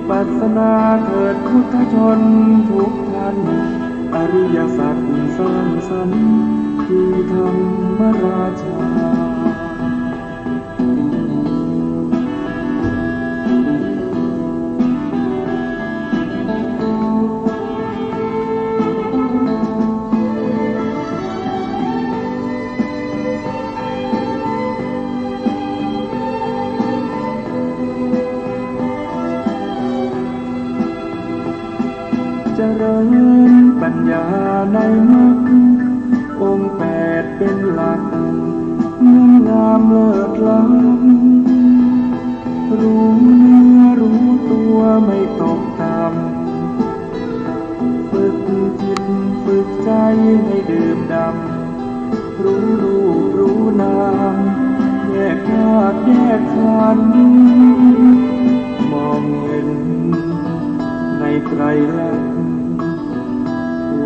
ปัสสนาเถิดพุทธชนทุกท่านอริยสัจสร้างสรรค์คือธรรมราชาเจริญปัญญาในมรรคองค์แปดเป็นหลักงามเลิศล้ำรู้เนื้อรู้ตัวไม่ตกต่ำฝึกจิตฝึกใจให้ดื่มด่ำรู้รูปรู้นามแยกธาตุแยกขันธ์มองเห็นในไตรลักษณ์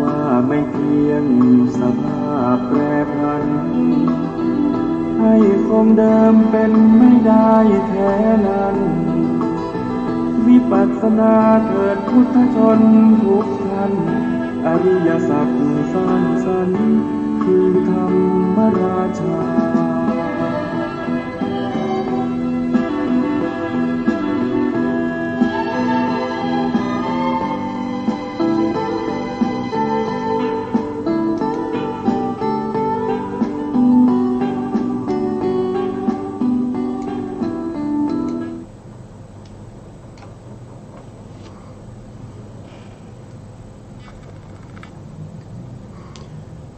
ว่าไม่เที่ยงสภาพแปรผันให้คงเดิมเป็นไม่ได้แท้นั้นวิปัสสนาเถิดพุทธชนทุกท่านอริยสัจสร้างสรรค์คือธรรมราชา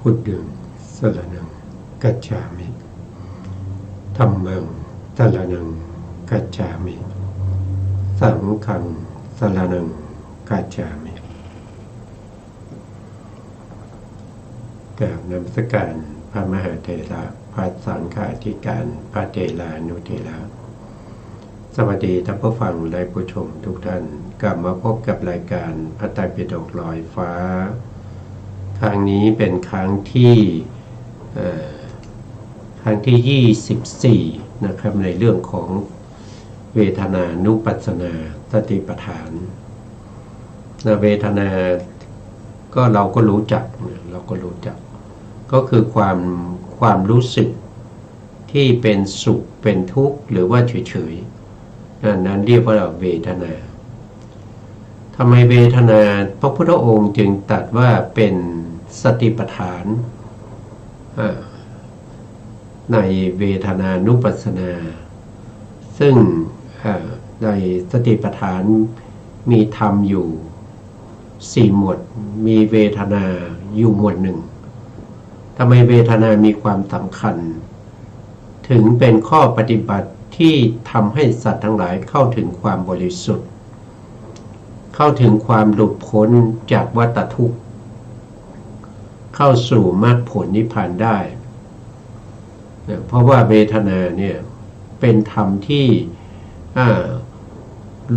พุทธังสรณังกัจฉามิธัมมังสรณังกัจฉามิสังฆังสรณังกัจฉามิกราบนมัสการพระมหาเถระพระสังฆาธิการพระเถรานุเถระสวัสดีท่านผู้ฟังและผู้ชมทุกท่านกลับมาพบกับรายการพระไตรปิฎกลอยฟ้าครั้งนี้เป็นครั้งที่24นะครับในเรื่องของเวทนานุปัสสนาสติปัฏฐานเวทนาก็เราก็รู้จักก็คือความรู้สึกที่เป็นสุขเป็นทุกข์หรือว่าเฉยๆนั้นเรียกว่าเวทนาทำไมเวทนาพระพุทธองค์จึงตรัสว่าเป็นสติปัฏฐานในเวทนานุปัสสนาซึ่งในสติปัฏฐานมีธรรมอยู่4หมวดมีเวทนาอยู่หมวดหนึ่งทำไมเวทนามีความสำคัญถึงเป็นข้อปฏิบัติที่ทำให้สัตว์ทั้งหลายเข้าถึงความบริสุทธิ์เข้าถึงความหลุดพ้นจากวัฏทุกข์เข้าสู่มรรคผลนิพพานได้เพราะว่าเวทนาเนี่ยเป็นธรรมที่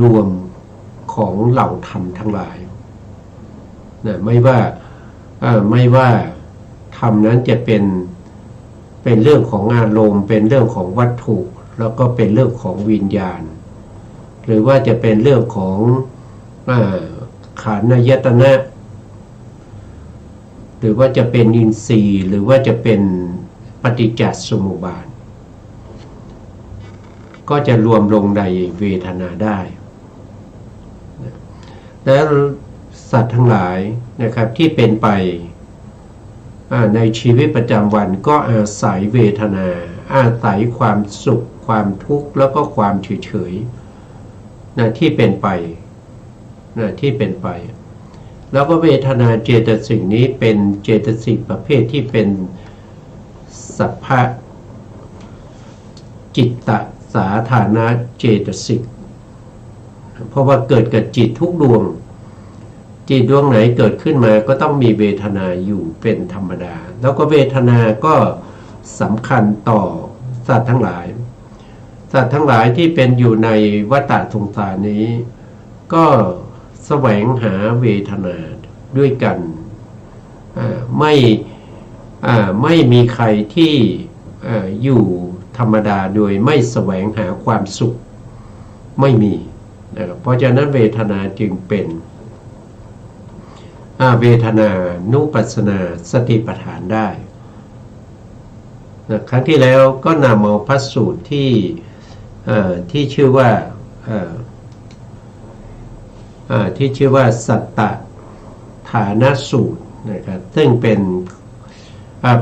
รวมของเหล่าธรรมทั้งหลายไม่ว่าธรรมนั้นจะเป็นเรื่องของอารมณ์เป็นเรื่องของวัตถุแล้วก็เป็นเรื่องของวิญญาณหรือว่าจะเป็นเรื่องของขันธ์อายตนะหรือว่าจะเป็นอินทรีย์หรือว่าจะเป็นปฏิจจสมุปบาทก็จะรวมลงในเวทนาได้และสัตว์ทั้งหลายนะครับที่เป็นไปในชีวิตประจำวันก็อาศัยเวทนาอาศัยความสุขความทุกข์แล้วก็ความเฉยๆที่เป็นไปแล้วก็เวทนาเจตสิกนี้เป็นเจตสิกประเภทที่เป็นสัพพะจิตตสาธารณเจตสิกเพราะว่าเกิดกับจิตทุกดวงจิตดวงไหนเกิดขึ้นมาก็ต้องมีเวทนาอยู่เป็นธรรมดาแล้วก็เวทนาก็สำคัญต่อสัตว์ทั้งหลายที่เป็นอยู่ในวัฏสงสารนี้ก็แสวงหาเวทนาด้วยกันไม่มีใครที่อยู่ธรรมดาโดยไม่แสวงหาความสุขไม่มี นะครับเพราะฉะนั้นเวทนาจึงเป็นเวทนานุปัสสนาสติปัฏฐานได้นะครั้งที่แล้วก็นำเอาพระสูตรที่ชื่อว่าสัตตฐานสูตรนะครับซึ่งเป็น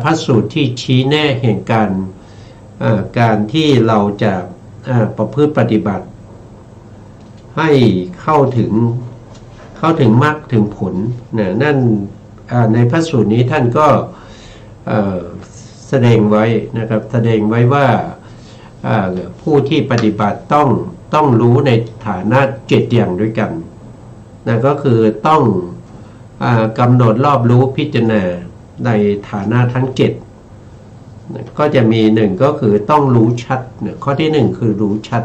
พระสูตรที่ชี้แน่แห่งการที่เราจะประพฤติปฏิบัติให้เข้าถึงมรรคถึงผลนะนั่นในพระสูตรนี้ท่านก็แสดงไว้นะครับแสดงไว้ว่าผู้ที่ปฏิบัติต้องรู้ในฐานะ7อย่างด้วยกันนะก็คือต้องกำหนดรอบรู้พิจารณาในฐานะทั้ง7นะก็จะมี1ก็คือต้องรู้ชัดนะข้อที่1คือรู้ชัด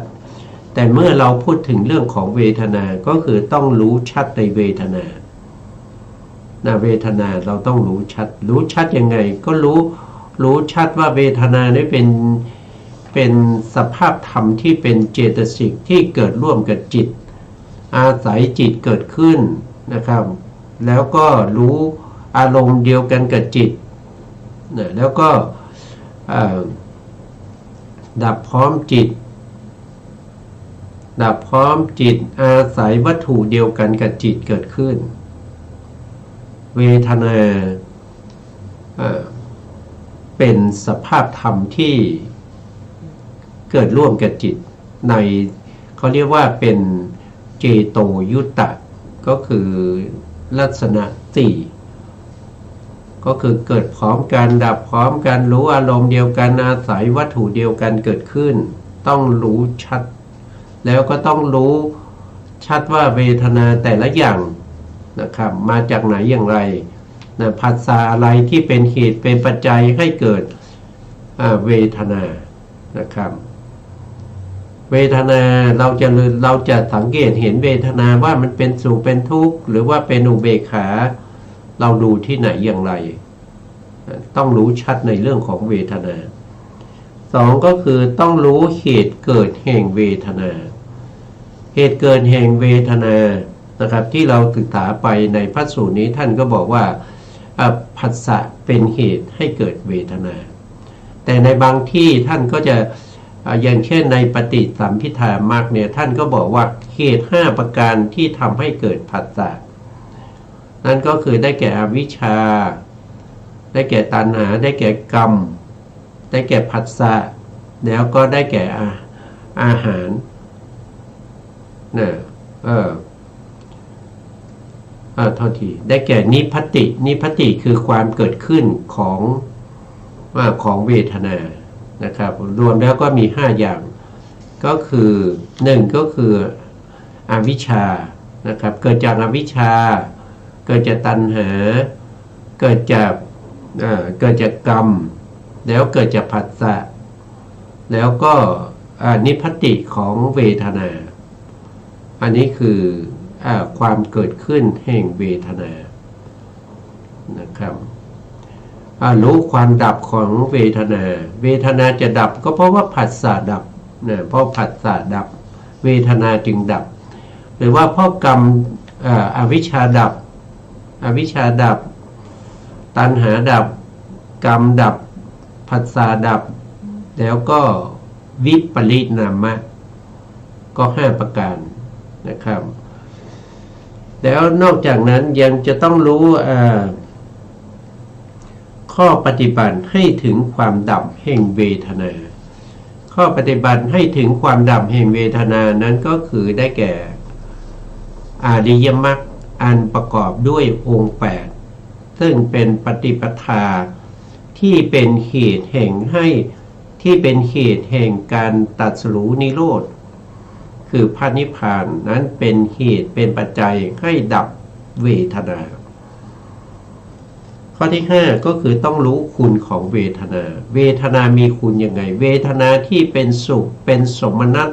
แต่เมื่อเราพูดถึงเรื่องของเวทนาก็คือต้องรู้ชัดในเวทนาเวทนาเราต้องรู้ชัดยังไงก็รู้ชัดว่าเวทนานี้เป็นสภาพธรรมที่เป็นเจตสิกที่เกิดร่วมกับจิตอาศัยจิตเกิดขึ้นนะครับแล้วก็รู้อารมณ์เดียวกันกับจิตนะแล้วก็ดับพร้อมจิตอาศัยวัตถุเดียวกันกับจิตเกิดขึ้นเวทนาเป็นสภาพธรรมที่เกิดร่วมกับจิตในเขาเรียกว่าเป็นเจโตยุตตะก็คือลักษณะ4ก็คือเกิดพร้อมกันดับพร้อมกันรู้อารมณ์เดียวกันอาศัยวัตถุเดียวกันเกิดขึ้นต้องรู้ชัดแล้วก็ต้องรู้ชัดว่าเวทนาแต่ละอย่างนะครับมาจากไหนอย่างไรนะผัสสะอะไรที่เป็นเหตุเป็นปัจจัยให้เกิดเวทนานะครับเวทนาเราจะสังเกตเห็นเวทนาว่ามันเป็นสุขเป็นทุกข์หรือว่าเป็นอุเบกขาเราดูที่ไหนอย่างไรต้องรู้ชัดในเรื่องของเวทนา2ก็คือต้องรู้เหตุเกิดแห่งเวทนาเหตุเกิดแห่งเวทนานะครับที่เราศึกษาไปในพระสูตรนี้ท่านก็บอกว่าผัสสะเป็นเหตุให้เกิดเวทนาแต่ในบางที่ท่านก็จะอย่างเช่นในปฏิสัมภิทามรรคเนี่ยท่านก็บอกว่าเหตุ5ประการที่ทำให้เกิดผัสสะนั่นก็คือได้แก่อวิชชาได้แก่ตัณหาได้แก่กรรมได้แก่ผัสสะแล้วก็ได้แก่อาหารโทษทีได้แก่นิพพติคือความเกิดขึ้นของเวทนานะครับรวมแล้วก็มี5อย่างก็คือ1ก็คืออวิชชานะครับเกิดจากอวิชชาเกิดจากตัณหาเกิดจากกรรมแล้วเกิดจากผัสสะแล้วก็นิพพติของเวทนาอันนี้คือความเกิดขึ้นแห่งเวทนานะครับรู้ความดับของเวทนาจะดับก็เพราะว่าผัสสะดับนะเพราะผัสสะดับเวทนาจึงดับหรือว่าเพราะกรรมอวิชชาดับตัณหาดับกรรมดับผัสสะดับแล้วก็วิปริณามะก็5ประการนะครับแล้วนอกจากนั้นยังจะต้องรู้ข้อปฏิบัติให้ถึงความดับแห่งเวทนาข้อปฏิบัติให้ถึงความดับแห่งเวทนานั้นก็คือได้แก่อริยมรรคอันประกอบด้วยองค์8ซึ่งเป็นปฏิปทาที่เป็นเหตุแห่งการตรัสรู้นิโรธคือพระนิพพานนั้นเป็นเหตุเป็นปัจจัยให้ดับเวทนาข้อที่5ก็คือต้องรู้คุณของเวทนามีคุณยังไงเวทนาที่เป็นสุขเป็นสมนัต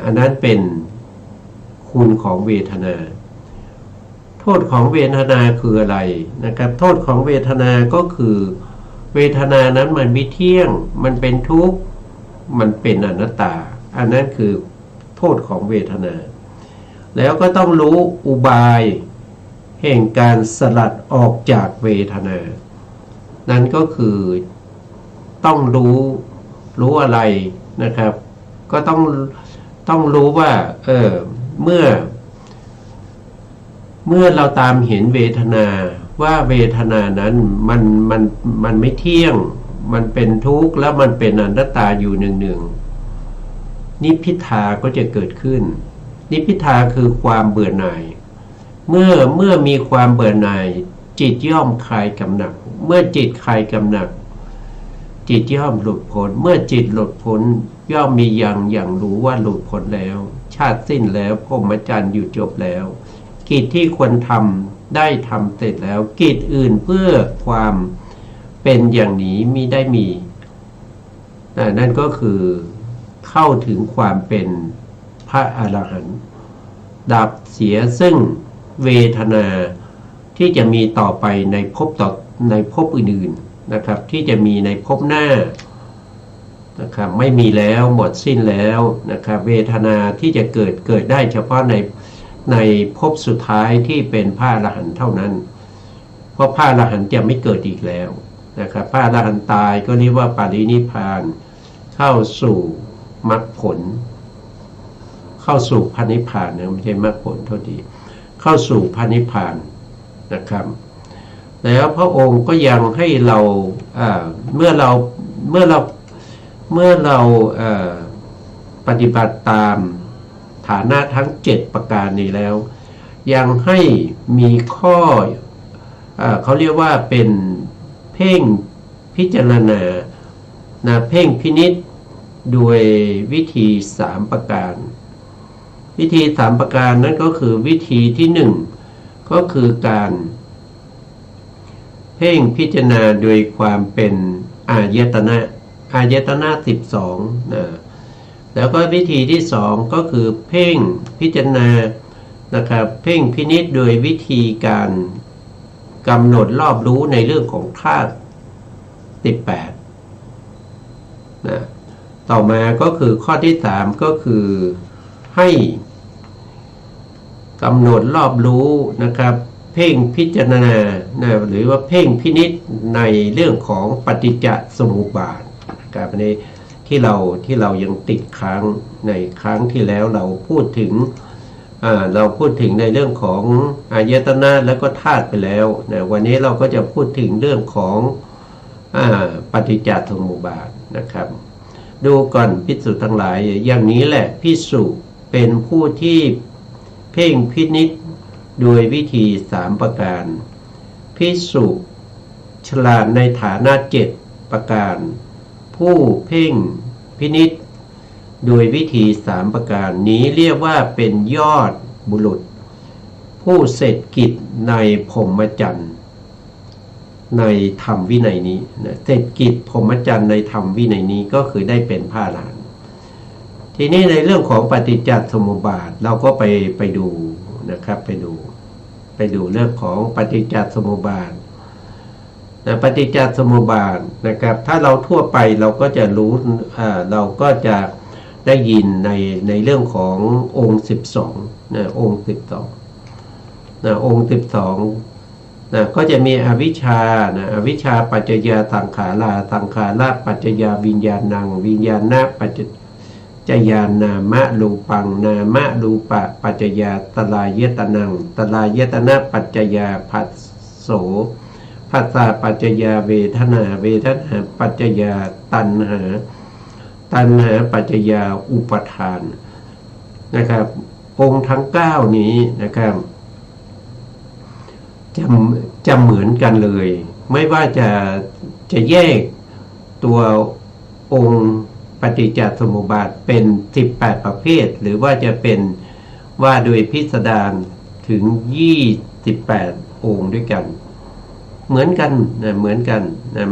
อันนั้นเป็นคุณของเวทนาโทษของเวทนาคืออะไรนะครับโทษของเวทนาก็คือเวทนานั้นมันไม่เที่ยงมันเป็นทุกข์มันเป็นอนัตตาอันนั้นคือ โทษของเวทนา แล้วก็ต้องรู้อุบายแห่งการสลัดออกจากเวทนา นั่นก็คือต้องรู้อะไรนะครับ ก็ต้องรู้ว่าเมื่อเราตามเห็นเวทนาว่าเวทนานั้นมันไม่เที่ยงมันเป็นทุกข์แล้วมันเป็นอนัตตาอยู่หนึ่งนิพพิทาก็จะเกิดขึ้นนิพพิทาคือความเบื่อหน่ายเมื่อมีความเบื่อหน่ายจิตย่อมคลายกำหนัดเมื่อจิตคลายกำหนัดจิตย่อมหลุดพ้นเมื่อจิตหลุดพ้นย่อมมีอย่างรู้ว่าหลุดพ้นแล้วชาติสิ้นแล้วพรหมจรรย์อยู่จบแล้วกิจที่ควรทำได้ทำเสร็จแล้วกิจอื่นเพื่อความเป็นอย่างนี้มิได้มีนั่นก็คือเข้าถึงความเป็นพระอรหันต์ดับเสียซึ่งเวทนาที่จะมีต่อไปในภพอื่นๆนะครับที่จะมีในภพหน้านะครับไม่มีแล้วหมดสิ้นแล้วนะครับเวทนาที่จะเกิดได้เฉพาะในภพสุดท้ายที่เป็นพระอรหันต์เท่านั้นเพราะพระอรหันต์จะไม่เกิดอีกแล้วนะครับพระอรหันต์ตายก็เรียกว่าปรินิพพานเข้าสู่มรรคผลเข้าสู่พระนิพพานนะไม่ใช่มรรคผลโทษทีเข้าสู่พระนิพพานนะครับแล้วพระองค์ก็ยังให้เราเมื่อเราปฏิบัติตามฐานะทั้ง7ประการนี้แล้วยังให้มีข้อเขาเรียกว่าเป็นเพ่งพิจารณาเพ่งพินิจโดยวิธี3ประการวิธี3ประการนั้นก็คือวิธีที่1ก็คือการเพ่งพิจารณาโดยความเป็นอายตนะ12นะแล้วก็วิธีที่2ก็คือเพ่งพิจารณานะครับเพ่งพินิจโดยวิธีการกำหนดรอบรู้ในเรื่องของธาตุ18นะต่อมาก็คือข้อที่3ก็คือให้กำหนดรอบรู้นะครับเพ่งพิจารณานะหรือว่าเพ่งพินิจในเรื่องของปฏิจจสมุปบาทนะครับในที่เรายังติดค้างในครั้งที่แล้วเราพูดถึงในเรื่องของอายตนะแล้วก็ธาตุไปแล้วนะวันนี้เราก็จะพูดถึงเรื่องของปฏิจจสมุปบาทนะครับดูก่อนภิกษุทั้งหลายอย่างนี้แหละภิกษุเป็นผู้ที่เพ่งพินิจโดยวิธี3ประการภิกษุฉลาดในฐานะ7ประการผู้เพ่งพินิจโดยวิธี3ประการนี้เรียกว่าเป็นยอดบุรุษผู้เสร็จกิจในพรหมจรรย์ในธรรมวินัยนี้เสร็จกิจพรหมจรรย์ในธรรมวินัยนี้ก็คือได้เป็นพระอรหันต์ทีนี้ในเรื่องของปฏิจจสมุปบาทเราก็ไปดูนะครับไปดูเรื่องของปฏิจจสมุปบาทปฏิจจสมุปบาทนะครับถ้าเราทั่วไปเราก็จะรู้เราก็จะได้ยินในเรื่องขององค์12องค์12องค์12ก็จะมีอวิชชาอวิชชาปัจจยาสังขาราสังขาราปัจจยาวิญญาณังวิญญาณะปัจจยานามะรูปังนามะรูปะปัจจยาตลายตนังตลายตนะปัจจยาผัสโสผัสสะปัจจยาเวทนาเวทนาปัจจยาตัณหาปัจจยาอุปทานนะครับองค์ทั้ง9นี้นะครับจะเหมือนกันเลยไม่ว่าจะแยกตัวองค์ปฏิจจสมุปบาทเป็น18ประเภทหรือว่าจะเป็นว่าโดยพิสดารถึง28องค์ด้วยกันเหมือนกัน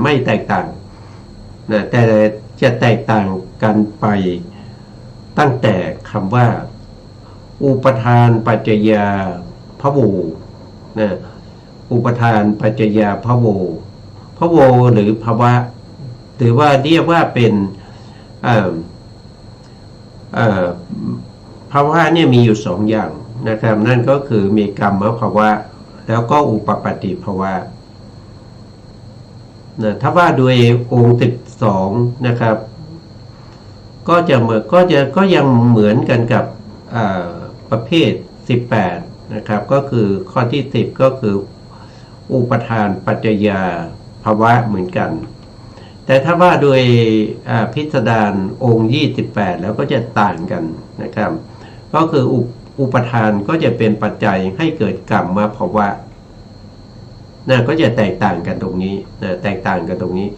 ไม่แตกต่างแต่จะแตกต่างกันไปตั้งแต่คำว่าอุปทานปัจจยาภโวอุปทานปัจจยาภโวหรือภวะหรือว่าเรียกว่าเป็น ภาวะเนี่ยมีอยู่2อย่างนะครับนั่นก็คือมีกรรมภาวะแล้วก็อุปปัตติภาวะนะถ้าว่าโดยองค์12นะครับก็ยังเหมือนกันกับประเภท18นะครับก็คือข้อที่10ก็คืออุปทานปัจจยาภาวะเหมือนกันแต่ถ้าว่าโดยพิสดารองค์28แล้วก็จะต่างกันนะครับก็คืออุปทานก็จะเป็นปัจจัยให้เกิดกรรมภาวะนะก็จะแตกต่างกันตรงนี้นะแตกต่างกันตรงนี้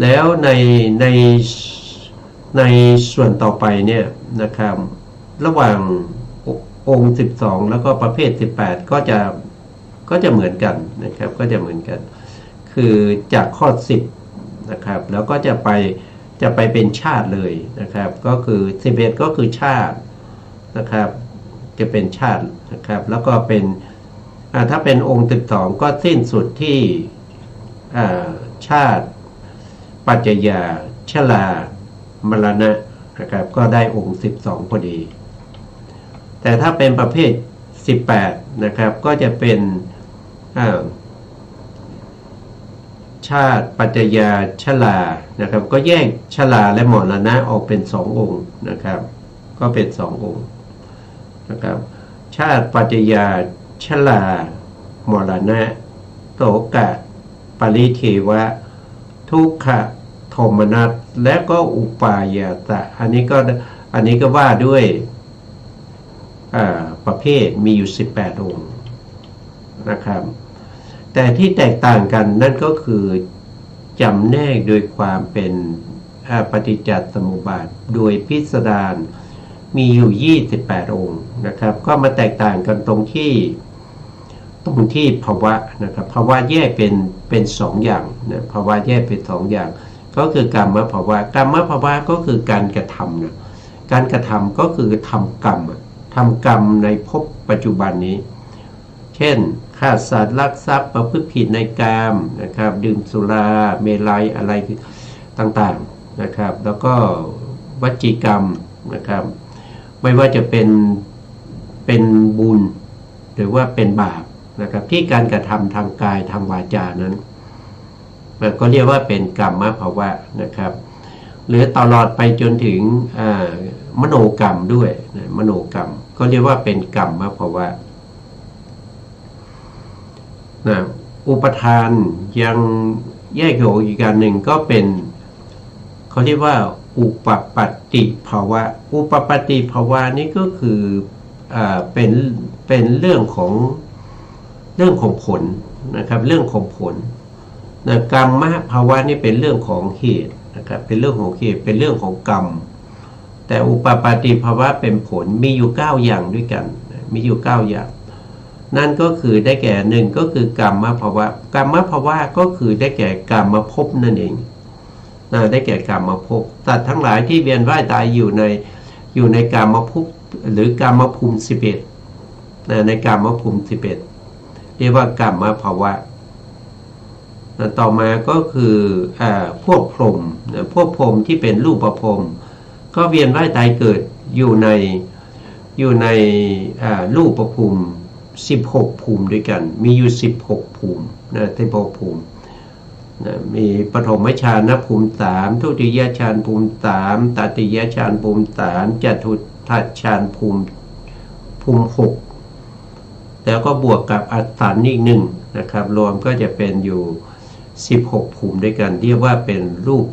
แล้วในส่วนต่อไปเนี่ยนะครับระหว่างองค์12แล้วก็ประเภท18ก็จะเหมือนกันนะครับก็จะเหมือนกันคือจากข้อ10นะครับแล้วก็จะไปเป็นชาติเลยนะครับก็คือ11ก็คือชาตินะครับจะเป็นชาตินะครับแล้วก็เป็นถ้าเป็นองค์12ก็สิ้นสุดที่ชาติปัจจยาชรามรณะนะครับก็ได้องค์12พอดีแต่ถ้าเป็นประเภท18นะครับก็จะเป็นชาติปัจจยาชรานะครับก็แยกชราและมรณะออกเป็น2องค์นะครับก็เป็น2องค์นะครับชาติปัจจยาชรามรณะโสกะปริเทวะทุกขโทมนัสและก็อุปายาตะอันนี้ก็ว่าด้วยประเภทมีอยู่18องค์นะครับแต่ที่แตกต่างกันนั่นก็คือจำแนกโดยความเป็นปฏิจจสมุปบาทโดยพิสดารมีอยู่28องค์นะครับก็มาแตกต่างกันตรงที่ภาวะนะครับภาวะแยกเป็น2อย่างนะภาวะแยกเป็น2อย่างก็คือกรรมภาวะกรรมภาวะก็คือการกระทำนะการกระทำก็คือทำกรรมในภพปัจจุบันนี้เช่นฆ่าสัตว์ลักทรัพย์ประพฤติผิดในกามนะครับดื่มสุราเมลัยอะไรต่างๆนะครับแล้วก็วจีกรรมนะครับไม่ว่าจะเป็นบุญหรือว่าเป็นบาปนะครับที่การกระทำทางกายทางวาจานั้นก็เรียกว่าเป็นกรรมภาวะนะครับหรือตลอดไปจนถึงมโนกรรมด้วยมโนกรรมก็เรียกว่าเป็นกรรมภาวะนะอุปทานยังแยกออกอีกการหนึ่งก็เป็นเขาเรียกว่าอุปปัตติภาวะอุปปัตติภาวะนี้ก็คือเป็นเรื่องของผลนะครับเรื่องของผลนะกรรมภาวะนี่เป็นเรื่องของเหตุนะครับเป็นเรื่องของเหตุเป็นเรื่องของกรรมแต่อุปปัตติภาวะเป็นผลมีอยู่9อย่างด้วยกันมีอยู่9อย่างนั่นก็คือได้แก่หนึ่งก็คือกรรมภาวะกรรมภาวะก็คือได้แก่กรรมภพนั่นเองได้แก่กรรมภพสัตว์ทั้งหลายที่เวียนว่ายตายอยู่ในกรรมภพหรือกรรมภูมิ11ในกรรมภูมิ11เรียกว่ากรรมภาวะต่อมาก็คือพวกพรหมที่เป็นรูปพรหมก็เวียนว่ายตายเกิดอยู่ในรูปภูมิ16ภูมิด้วยกันมีอยู่16ภูมิ16ภูมิมีปฐมฌานภูมิ3ทุติยฌานภูมิ3ตติยฌานภูมิ3จตุทัชฌานภูมิ6แล้วก็บวกกับอัฏฐานอีก1นะครับรวมก็จะเป็นอยู่16ภูมิด้วยกันเรียกว่าเป็นรูป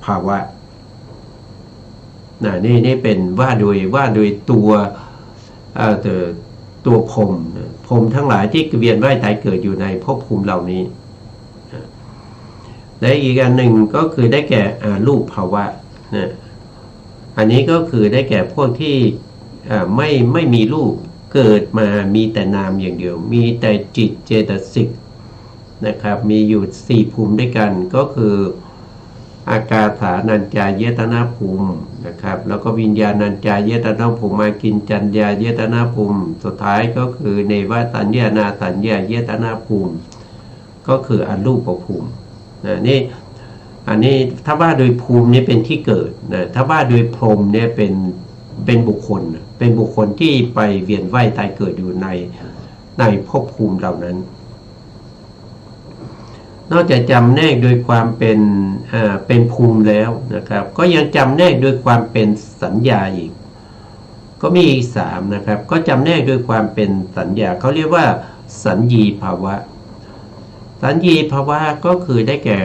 ภาวะนี่เป็นว่าโดยตัวพรหมทั้งหลายที่เวียนว่ายตายเกิดอยู่ในภพภูมิเหล่านี้และอีกอันหนึ่งก็คือได้แก่รูปภาวะนะอันนี้ก็คือได้แก่พวกที่ไม่มีรูปเกิดมามีแต่นามอย่างเดียวมีแต่จิตเจตสิกนะครับมีอยู่4ภูมิด้วยกันก็คืออากาสานัญจายตนะภูมินะครับแล้วก็วิญญาณัญจายตนะภูมิมากินจัญญายตนะภูมิสุดท้ายก็คือเนวสัญญานาสัญญายตนะภูมิก็คืออรูปภูมินี่อันนี้ถ้าว่าโดยภูมินี่เป็นที่เกิดถ้าว่าโดยพรหมเนี่ย เป็นบุคคลที่ไปเวียนว่ายตายเกิดอยู่ในภพภูมิเหล่านั้น นอกจากจำแนกโดยความเป็นภูมิแล้วนะครับก็ยังจำแนกโดยความเป็นสัญญาอีกก็มีอีก3นะครับก็จำแนกโดยความเป็นสัญญาเขาเรียกว่าสัญญีภาวะสัญญีภาวะก็คือได้แก่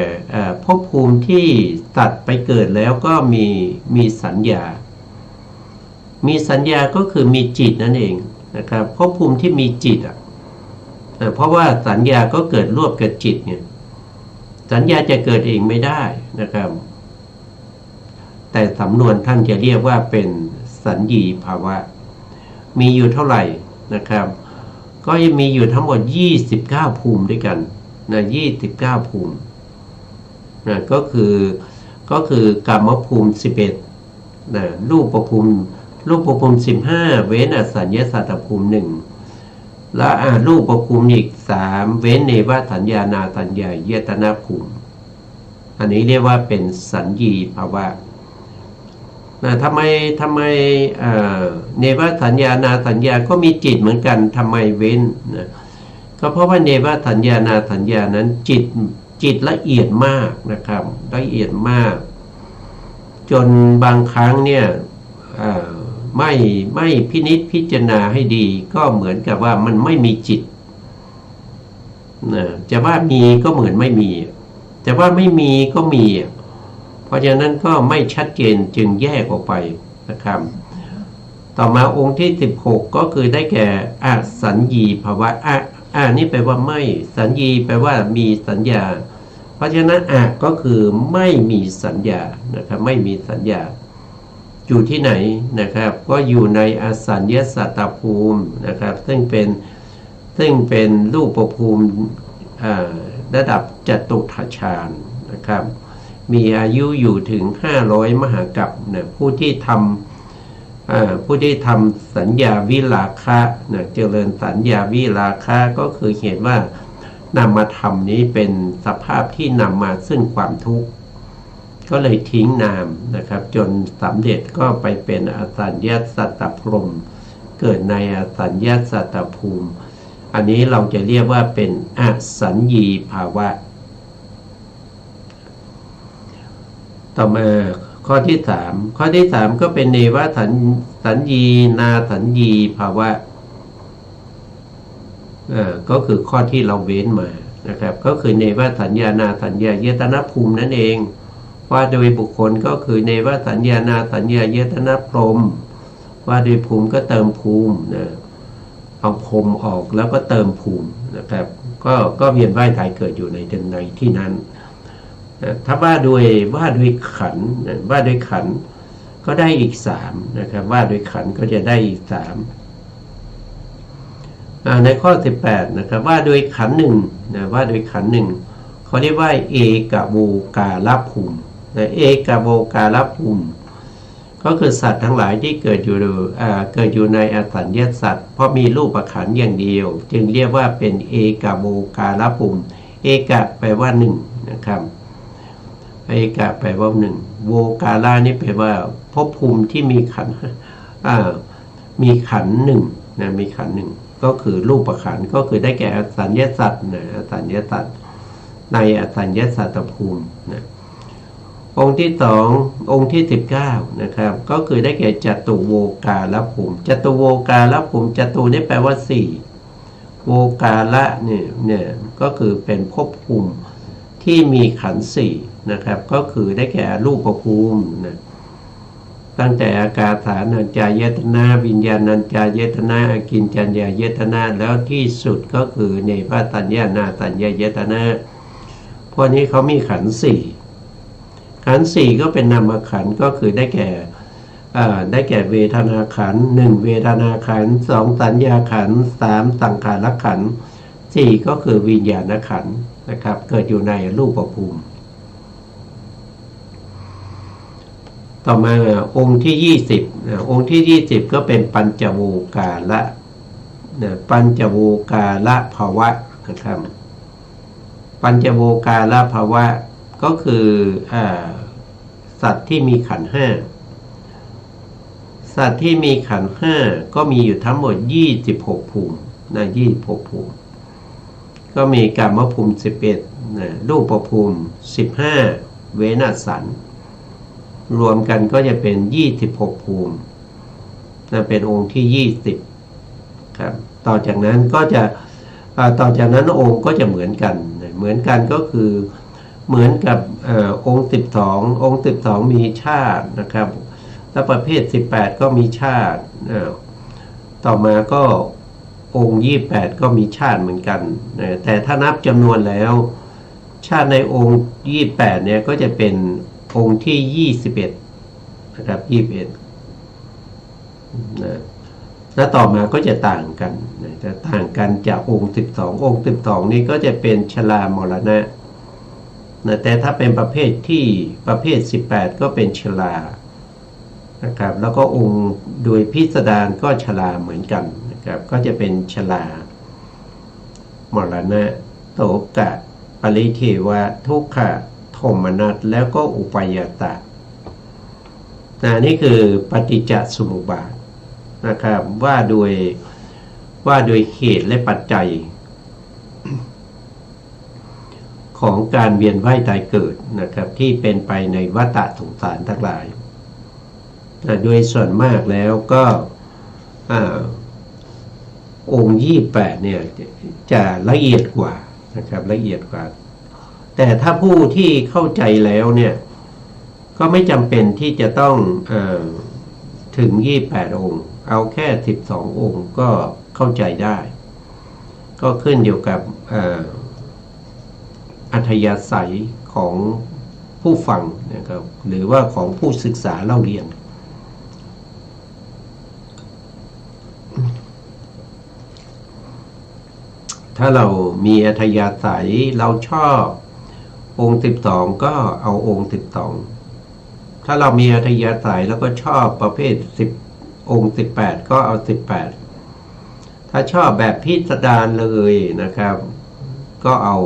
ภพภูมิที่ตัดไปเกิดแล้วก็มีสัญญาก็คือมีจิตนั่นเองนะครับภพภูมิที่มีจิตเพราะว่าสัญญาก็เกิดร่วมกับจิตเนี่ยสัญญาจะเกิดเองไม่ได้นะครับแต่สำนวนท่านจะเรียกว่าเป็นสัญญีภาวะมีอยู่เท่าไหร่นะครับก็ยังมีอยู่ทั้งหมด29ภูมิด้วยกันนะ29ภูมินะก็คือกามภูมิ11นะรูปภูมิ15เว้นอสัญญาสัตตภูมิ1และรูปภูมิอีก3เว้นเนวสัญญานาสัญญายตนะภูมิอันนี้เรียกว่าเป็นสัญญีภาวะนะทำไมเนวสัญญานาสัญญาก็มีจิตเหมือนกันทำไมเว้นนะก็เพราะว่าเนวสัญญานาสัญญานั้นจิตละเอียดมากนะครับละเอียดมากจนบางครั้งเนี่ยไม่พินิจพิจารณาให้ดีก็เหมือนกับว่ามันไม่มีจิตนะจะว่ามีก็เหมือนไม่มีจะว่าไม่มีก็มีเพราะฉะนั้นก็ไม่ชัดเจนจึงแยกออกไปนะครับต่อมาองค์ที่16ก็คือได้แก่อสัญญีภาวะนี่แปลว่าไม่สัญญีแปลว่ามีสัญญาเพราะฉะนั้นก็คือไม่มีสัญญานะครับไม่มีสัญญาอยู่ที่ไหนนะครับก็อยู่ในอสัญญาสัตตภูมินะครับซึ่งเป็นรูปภูมิระดับจตุตถฌานนะครับมีอายุอยู่ถึง500มหากัปนะผู้ที่ทำสัญญาวิราคะนะเจริญสัญญาวิราคะก็คือเห็นว่านามธรรมนี้เป็นสภาพที่นำมาซึ่งความทุกข์ก็เลยทิ้งนามนะครับจนสำเร็จก็ไปเป็นอสัญญาสัตตพรหมเกิดในอสัญญาสัตตภูมิอันนี้เราจะเรียกว่าเป็นอสัญญีภาวะต่อมาข้อที่3ก็เป็นเนวสัญญีนาสัญญีภาวะก็คือข้อที่เราเว้นมานะครับก็คือเนวสัญญานาสัญญายตนะภูมินั่นเองว่าโดยบุคคลก็คือเนวสัญญานาสัญญายตนะพรหมว่าโดยภูมิก็เติมภูมินะเอาพรหมออกแล้วก็เติมภูมินะครับก็เวียนว่ายตายเกิดอยู่ในที่นั้นถ้าว่าโดยขันธ์ก็ได้อีก3นะครับว่าโดยขันธ์ก็จะได้อีก3ในข้อ18นะครับว่าโดยขันธ์1นะว่าโดยขันธ์1เขาเรียกว่าเอกโวกาลภูมิเอกโวกาลภูมิก็คือสัตว์ทั้งหลายที่เกิดอยู่ในอสัญญาสัตว์เพราะมีรูปขันธ์อย่างเดียวจึงเรียกว่าเป็นเอกโวกาลภูมิเอกะแปลว่า1นะครับเอกะแปลว่า1โวกาลานี่แปลว่าภพภูมิที่มีขันธ์มีขันธ์1นะมีขันธ์1ก็คือรูปขันธ์ก็คือได้แก่อสัญญาสัตว์นะอสัญญาสัตว์ในอสัญญาสัตตภูมินะองค์ที่2องค์ที่19นะครับก็คือได้แก่จตุโวกาลภูมิจตุโวกาลภูมิจตุนี่แปลว่า4โวกาละเนี่ยก็คือเป็นภพภูมิที่มีขันธ์4นะครับก็คือได้แก่รูปภูมินะตั้งแต่อากาสานัญจายตนะวิญญาณัญจายตนะอกินจัญญายตนะแล้วที่สุดก็คือเนวสัญญานาสัญญายตนะพวกนี้เขามีขันธ์4ขันธ์4ก็เป็นนามขันธ์ก็คือได้แก่เวทนาขันธ์1เวทนาขันธ์2สัญญาขันธ์3สังขารขันธ์4ก็คือวิญญาณขันธ์นะครับเกิดอยู่ในรูปภูมิต่อมาองค์ที่20องค์ที่20ก็เป็นปัญจโวกาละปัญจโวกาละภาวะนะครับปัญจโวกาละภาวะก็คือสัตว์ที่มีขันธ์5 สัตว์ที่มีขันธ์ห้าก็มีอยู่ทั้งหมด26ภูมินะ26ภูมิก็มีกามภูมิ11นะรูปภูมิ15เวนัสสันรวมกันก็จะเป็น26ภูมินะเป็นองค์ที่20ครับต่อจากนั้นก็จะองค์ก็จะเหมือนกันเหมือนกันก็คือเหมือนกับองค์12มีชาตินะครับแล้วประเภท18ก็มีชาติต่อมาก็องค์28ก็มีชาติเหมือนกันแต่ถ้านับจำนวนแล้วชาติในองค์28เนี่ยก็จะเป็นองค์ที่21นะครับ21นะแล้วต่อมาก็จะต่างกันจะต่างกันจากองค์12นี้ก็จะเป็นชรามรณะแต่ถ้าเป็นประเภท18ก็เป็นชรานะครับแล้วก็องค์โดยพิสดารก็ชราเหมือนกันนะครับก็จะเป็นชรามรณะโสกะปริเทวะทุกขะโทมนัสแล้วก็อุปายตะนี่คือปฏิจจสมุปบาทนะครับว่าโดยเหตุและปัจจัยของการเวียนว่ายตายเกิดนะครับที่เป็นไปในวัฏสงสารทั้งหลายโดยส่วนมากแล้วก็องค์28เนี่ยจะละเอียดกว่านะครับละเอียดกว่าแต่ถ้าผู้ที่เข้าใจแล้วเนี่ยก็ไม่จำเป็นที่จะต้องถึง28องค์เอาแค่12องค์ก็เข้าใจได้ก็ขึ้นอยู่กับอัธยาศัยของผู้ฟังนะครับหรือว่าของผู้ศึกษาเล่าเรียนถ้าเรามีอัธยาศัยเราชอบองค์12ก็เอาองค์12ถ้าเรามีอัธยาศัยแล้วก็ชอบประเภท10องค์18ก็เอา18ถ้าชอบแบบพิสดารเลยนะครับก็เอา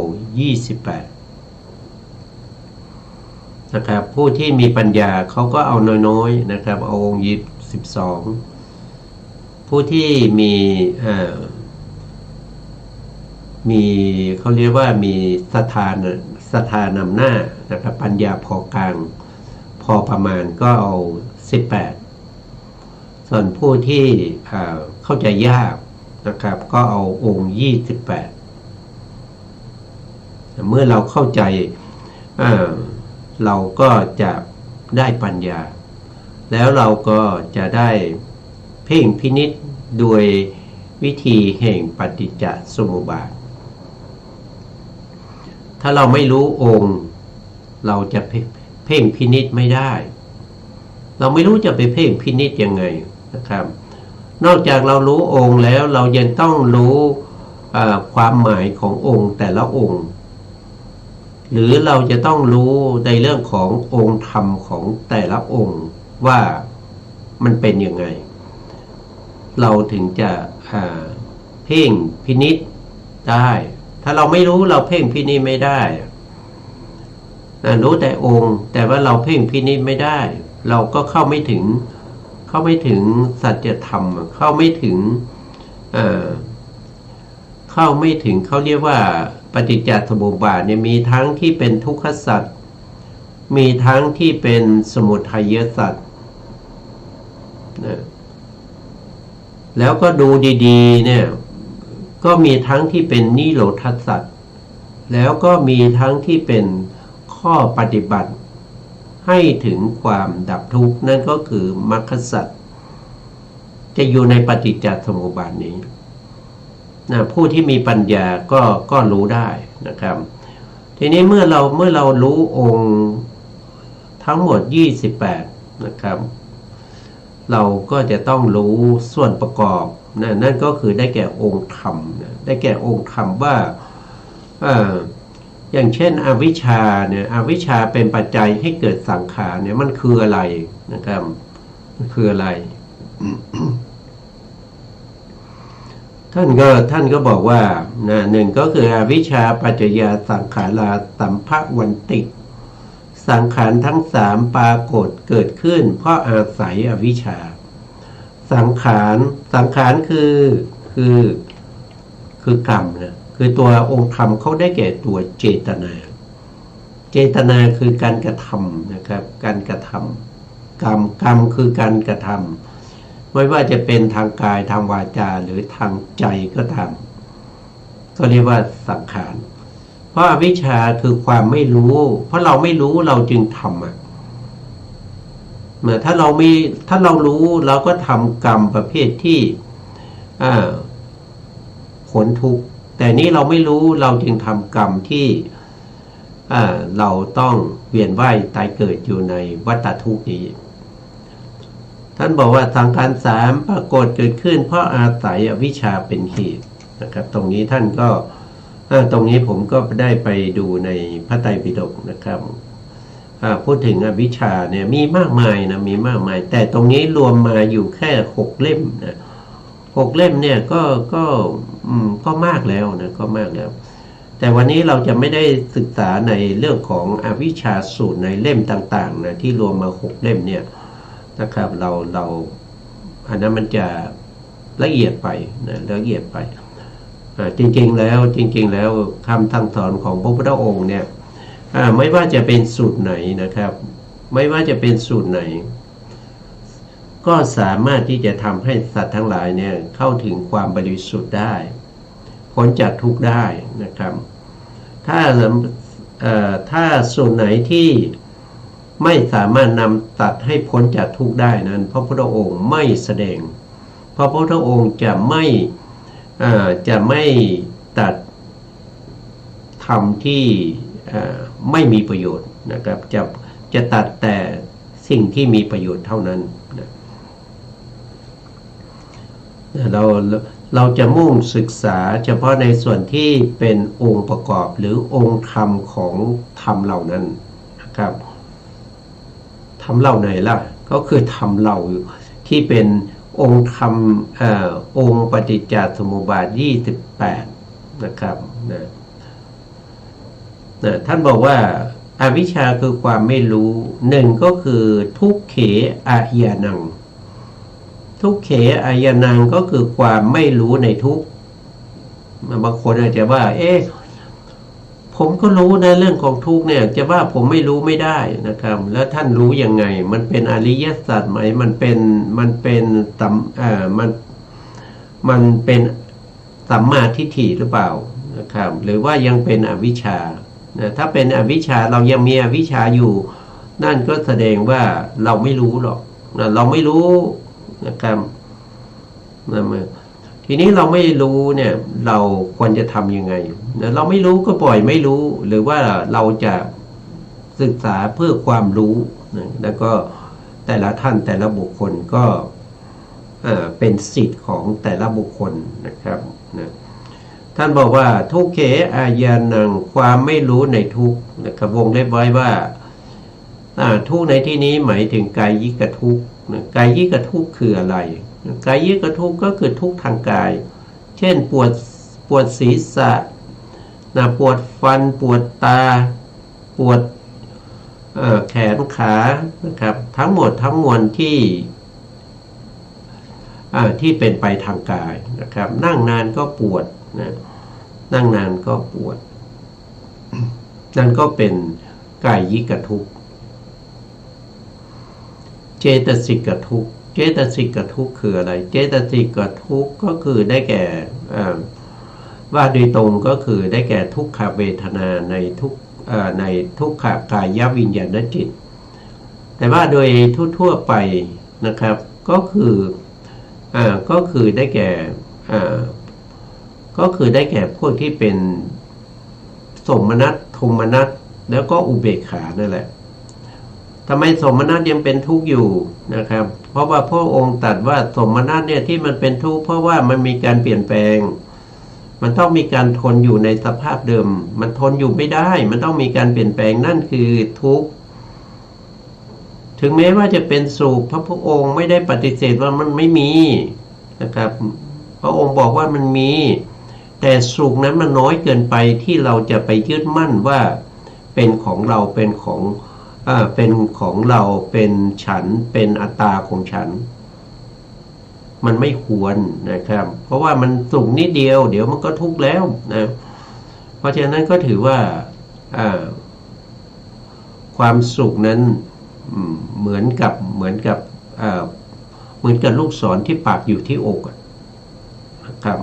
28นะครับผู้ที่มีปัญญาเขาก็เอาน้อยๆนะครับเอาองค์12ผู้ที่มีเขาเรียกว่ามีศรัทธานำหน้านะครับปัญญาพอกลางพอประมาณก็เอา18ส่วนผู้ที่เข้าใจยากนะครับก็เอาองค์28เมื่อเราเข้าใจเราก็จะได้ปัญญาแล้วเราก็จะได้เพ่งพินิจโดยวิธีแห่งปฏิจจสมุปบาทถ้าเราไม่รู้องค์เราจะเพ่งพินิจไม่ได้เราไม่รู้จะไปเพ่งพินิจยังไงนะครับนอกจากเรารู้องค์แล้วเรายังต้องรู้ความหมายขององค์แต่ละองค์หรือเราจะต้องรู้ในเรื่องขององค์ธรรมของแต่ละองค์ว่ามันเป็นยังไงเราถึงจะเพ่งพินิจได้ถ้าเราไม่รู้เราเพ่งพินิจไม่ได้รู้แต่องค์แต่ว่าเราเพ่งพินิจไม่ได้เราก็เข้าไม่ถึงสัจธรรมเข้าไม่ถึงเขาเรียกว่าปฏิจจสมุปบาทเนี่ยมีทั้งที่เป็นทุกขสัจมีทั้งที่เป็นสมุทัยสัจนะแล้วก็ดูดีๆเนี่ยก็มีทั้งที่เป็นนิโรธสัจแล้วก็มีทั้งที่เป็นข้อปฏิบัติให้ถึงความดับทุกข์นั่นก็คือมรรคสัจจะอยู่ในปฏิจจสมุปบาทนี้ผู้ที่มีปัญญาก็รู้ได้นะครับทีนี้เมื่อเรารู้องค์ทั้งหมด28นะครับเราก็จะต้องรู้ส่วนประกอบนั่นก็คือได้แก่องค์ธรรมได้แก่องค์ธรรมว่าอย่างเช่นอวิชชาเนี่ยอวิชชาเป็นปัจจัยให้เกิดสังขารเนี่ยมันคืออะไรนะครับมันคืออะไร ท่านก็บอกว่าหนึ่งก็คืออวิชชาปัจจยาสังขาราสัมภวันติสังขารทั้ง3ปรากฏเกิดขึ้นเพราะอาศัยอวิชชา สังขารคือคือกรรมนะคือตัวองค์ธรรมเขาได้แก่ตัวเจตนาคือการกระทำนะครับการกระทำกรรมคือการกระทำไม่ว่าจะเป็นทางกายทางวาจาหรือทางใจก็ตามก็เรียกว่าสังขารเพราะอวิชชาคือความไม่รู้เพราะเราไม่รู้เราจึงทำถ้าเรารู้เราก็ทำกรรมประเภทที่ผลทุกข์แต่นี้เราไม่รู้เราจึงทำกรรมที่เราต้องเวียนว่ายตายเกิดอยู่ในวัฏทุกข์นี้ท่านบอกว่าสังขารสามปรากฏเกิดขึ้นเพราะอาศัยอวิชชาเป็นเหตุนะครับตรงนี้ท่านก็ตรงนี้ผมก็ได้ไปดูในพระไตรปิฎกนะครับพูดถึงอวิชชาเนี่ยมีมากมายแต่ตรงนี้รวมมาอยู่แค่6 เล่มนะ6 เล่มเนี่ยก็มากแล้วนะก็มากแล้วแต่วันนี้เราจะไม่ได้ศึกษาในเรื่องของอวิชชาสูตรในเล่มต่างๆนะที่รวมมา6 เล่มเนี่ยนะครับเราอันนั้นมันจะละเอียดไปนะละเอียดไปจริงๆแล้วคำสั่งสอนของพระพุทธองค์เนี่ยไม่ว่าจะเป็นสูตรไหนนะครับไม่ว่าจะเป็นสูตรไหนก็สามารถที่จะทำให้สัตว์ทั้งหลายเนี่ยเข้าถึงความบริสุทธิ์ได้พ้นจากทุกข์ได้นะครับถ้าส่วนไหนที่ไม่สามารถนำตัดให้พ้นจากทุกข์ได้นั้นพระพุทธองค์ไม่แสดงพระพุทธองค์จะไม่ตัดธรรมที่ไม่มีประโยชน์นะครับจะตัดแต่สิ่งที่มีประโยชน์เท่านั้นนะเราจะมุ่งศึกษาเฉพาะในส่วนที่เป็นองค์ประกอบหรือองค์ธรรมของธรรมเหล่านั้นนะครับธรรมเหล่าไหนล่ะก็คือธรรมเหล่าที่เป็นองค์ธรรมองค์ปฏิจจสมุปบาท28นะครับท่านบอกว่าอวิชชาคือความไม่รู้1ก็คือทุกเขอายานังทุกเขอายานังก็คือความไม่รู้ในทุกข์บางคนอาจจะว่าผมก็รู้นะเรื่องของทุกข์เนี่ยจะว่าผมไม่รู้ไม่ได้นะครับแล้วท่านรู้ยังไงมันเป็นอริยสัจไหมมันเป็นสัมมาทิฏฐิหรือเปล่านะครับหรือว่ายังเป็นอวิชชาถ้าเป็นอวิชชาเรายังมีอวิชชาอยู่นั่นก็แสดงว่าเราไม่รู้หรอกเราไม่รู้นะครับทีนี้เราไม่รู้เนี่ยเราควรจะทำยังไงเราไม่รู้ก็ปล่อยไม่รู้หรือว่าเราจะศึกษาเพื่อความรู้แล้วก็แต่ละท่านแต่ละบุคคลก็เป็นสิทธิ์ของแต่ละบุคคลนะครับท่านบอกว่าทุกเขอายานังความไม่รู้ในทุกข์นะครับวงเล็บไว้ว่าทุกข์ในที่นี้หมายถึงกายิกทุกข์กายิกทุกข์คืออะไรกายิกทุกข์ก็คือทุกข์ทางกายเช่นปวดศีรษะปวดฟันปวดตาปวดแขนขานะครับทั้งหมดทั้งมวลที่เป็นไปทางกายนะครับนั่งนานก็ปวดนะนั่งนานก็ปวดนั่นก็เป็นกายิกทุกข์เจตสิกทุกข์เจตสิกทุกข์คืออะไรเจตสิกทุกข์ก็คือได้แก่ว่าโดยตรงก็คือได้แก่ทุกขเวทนาในทุกขกายวิญญาณจิตแต่ว่าโดยทั่วไปนะครับก็คือได้แก่พวกที่เป็นสมนัตโทมนัสแล้วก็อุเบกขานั่นแหละทำไมสมนัตยังเป็นทุกข์อยู่นะครับเพราะว่าพระองค์ตรัสว่าสมนัตเนี่ยที่มันเป็นทุกข์เพราะว่ามันมีการเปลี่ยนแปลงมันต้องมีการทนอยู่ในสภาพเดิมมันทนอยู่ไม่ได้มันต้องมีการเปลี่ยนแปลงนั่นคือทุกข์ถึงแม้ว่าจะเป็นสุขพระองค์ไม่ได้ปฏิเสธว่ามันไม่มีนะครับพระองค์บอกว่ามันมีแต่สุขนั้นมันน้อยเกินไปที่เราจะไปยึดมั่นว่าเป็นของเราเป็นของเราเป็นฉันเป็นอัตตาของฉัน มันไม่ควรนะครับ เพราะว่ามันสุขนิดเดียวเดี๋ยวมันก็ทุกข์แล้วนะเพราะฉะนั้นก็ถือว่าความสุขนั้นเหมือนกับลูกศรที่ปักอยู่ที่อกนะครับ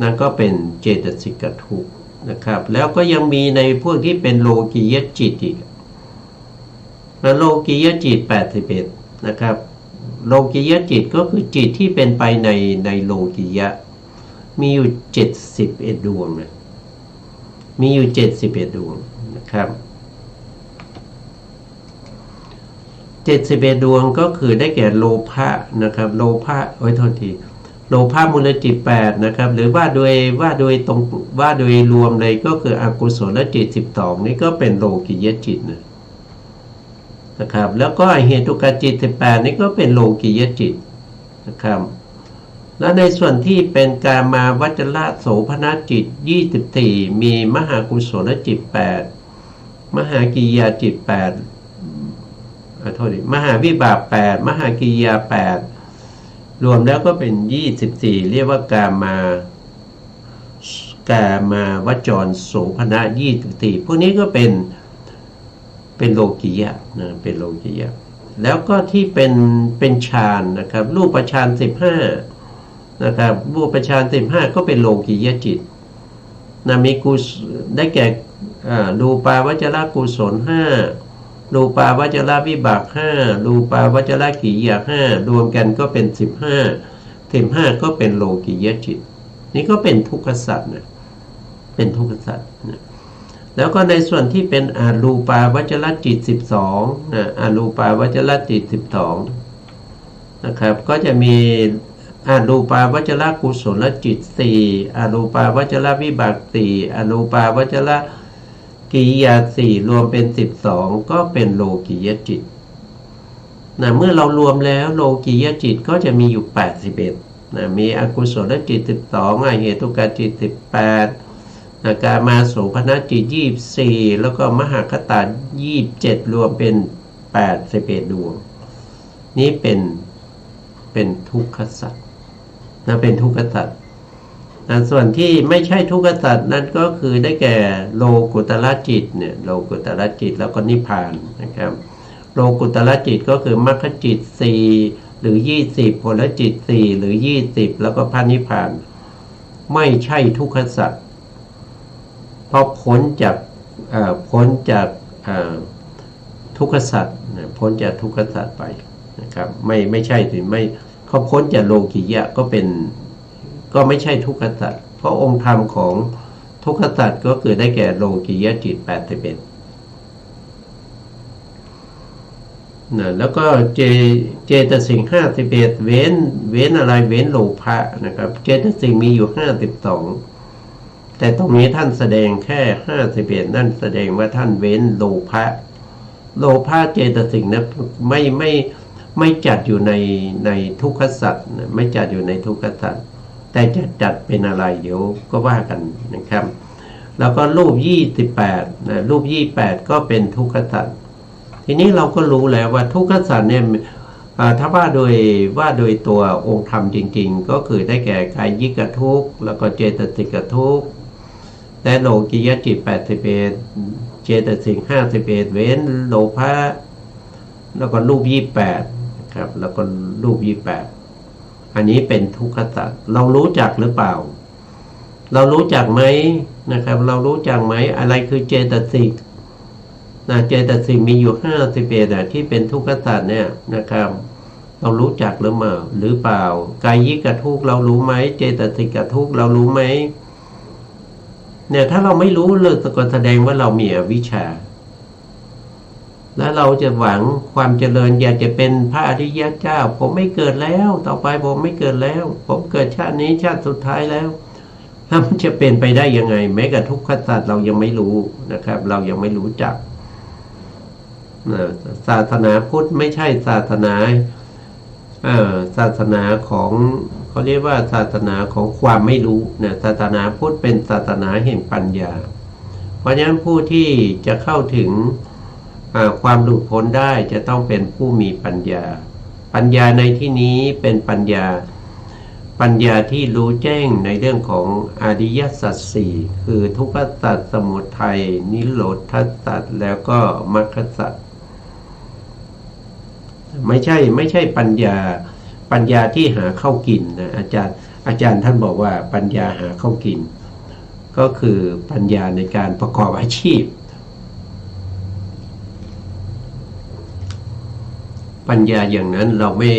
นั่นก็เป็นเจตสิกทุกข์นะครับแล้วก็ยังมีในพวกที่เป็นโลกียจิตอีกโลกียจิต81นะครับโลกียจิตก็คือจิตที่เป็นไปในโลกียะมีอยู่71ดวงนะมีอยู่71ดวงนะครับ71ดวงก็คือได้แก่โลภะนะครับโลภะโทษทีโลภะมูลจิต8นะครับหรือว่าโดยรวมเลยก็คืออกุศลจิต12นี่ก็เป็นโลกิยจิตนะครับแล้วก็เหตุกจิต18นี่ก็เป็นโลกิยจิตนะครับแล้วในส่วนที่เป็นกามาวจรโสภณจิต24มีมหากุศลจิต8มหากิยาจิต8มหาวิบาก8มหากิยา8รวมแล้วก็เป็น24เรียกว่ากามาวจรโสภณ24พวกนี้ก็เป็นโลกิยะนะเป็นโลกิยะแล้วก็ที่เป็นฌานนะครับรูปฌาน15นะครับรูปฌาน15ก็เป็นโลกิยจิตนะมีกุศได้แก่รูปาวจรกุศล5รูปาวจรวิบาก5รูปาวจรกิริยา5รวมกันก็เป็น15ก็เป็นโลกิยจิตนี่ก็เป็นทุกขสัจนะเป็นทุกขสัจนะแล้วก็ในส่วนที่เป็นอรูปาวจรจิต12นะอรูปาวจรจิต12นะครับก็จะมีอรูปาวจรกุศลจิต4อรูปาวจรวิบาก4อรูปาวจรกิริยา4รวมเป็น12ก็เป็นโลกิยจิตนะเมื่อเรารวมแล้วโลกิยจิตก็จะมีอยู่81นะมีอกุศลจิต12เหตุกจิต18กามาโสภณจิต24แล้วก็มหคตา27รวมเป็น81ดวงนี้เป็นทุกขสัจนะเป็นทุกขสัจส่วนที่ไม่ใช่ทุกขสัจนั่นก็คือได้แก่โลกุตระจิตเนี่ยโลกุตระจิตแล้วก็นิพพานนะครับโลกุตระจิตก็คือมรรคจิต4หรือ20ผลจิต4หรือ20แล้วก็พระนิพพานไม่ใช่ทุกขสัจเพราะพ้นจากทุกขสัจพ้นจากทุกขสัจไปนะครับไม่ใช่ถึงไม่เขาพ้นจากโลกิยะก็ไม่ใช่ทุกขสัจเพราะองค์ธรรมของทุกขสัจก็คือได้แก่โลกิยจิต81นะแล้วก็เจตสิก51เว้นอะไรเว้นโลภะนะครับเจตสิกมีอยู่52แต่ตรงนี้ท่านแสดงแค่51นั่นแสดงว่าท่านเว้นโลภะเจตสิกนะไม่จัดอยู่ในทุกขสัจไม่จัดอยู่ในทุกขสัจแต่จะจัดเป็นอะไรเดี๋ยวก็ว่ากันนะครับแล้วก็รูป28นะรูป28ก็เป็นทุกขสัจทีนี้เราก็รู้แล้วว่าทุกขสัจเนี่ยถ้าว่าโดยตัวองค์ธรรมจริงๆก็คือได้แก่กายิกทุกข์แล้วก็เจตสิกทุกข์และโลกิยจิต81เจตสิก51เว้นโลภะแล้วก็รูป28นะครับแล้วก็รูป28อันนี้เป็นทุกขสัจเรารู้จักหรือเปล่าเรารู้จักไหมนะครับเรารู้จักไหมอะไรคือเจตสิกเจตสิกมีอยู่51ที่เป็นทุกขสัจเนี่ยนะครับเรารู้จักหรือเปล่ากายิกทุกข์เรารู้ไหมเจตสิกทุกข์เรารู้ไหมเนี่ยถ้าเราไม่รู้เลยก็แสดงว่าเรามีอวิชชาแล้วเราจะหวังความเจริญอยากจะเป็นพระอริยเจ้าผมไม่เกิดแล้วต่อไปผมไม่เกิดแล้วผมเกิดชาตินี้ชาติสุดท้ายแล้วถ้ามันจะเป็นไปได้ยังไงแม้กระทั่งทุกขสัจเรายังไม่รู้นะครับเรายังไม่รู้จักศาสนาพุทธไม่ใช่ศาสนาของเขาเรียกว่าศาสนาของความไม่รู้นะศาสนาพุทธเป็นศาสนาแห่งปัญญาเพราะฉะนั้นผู้ที่จะเข้าถึงความหลุดพ้นได้จะต้องเป็นผู้มีปัญญา ปัญญาในที่นี้เป็นปัญญาที่รู้แจ้งในเรื่องของอริยสัจสี่คือทุกขสัจสมุทัยนิโรธสัจแล้วก็มรรคสัจไม่ใช่ปัญญาที่หาข้าวกินนะอาจารย์ท่านบอกว่าปัญญาหาข้าวกินก็คือปัญญาในการประกอบอาชีพปัญญาอย่างนั้นเราไม่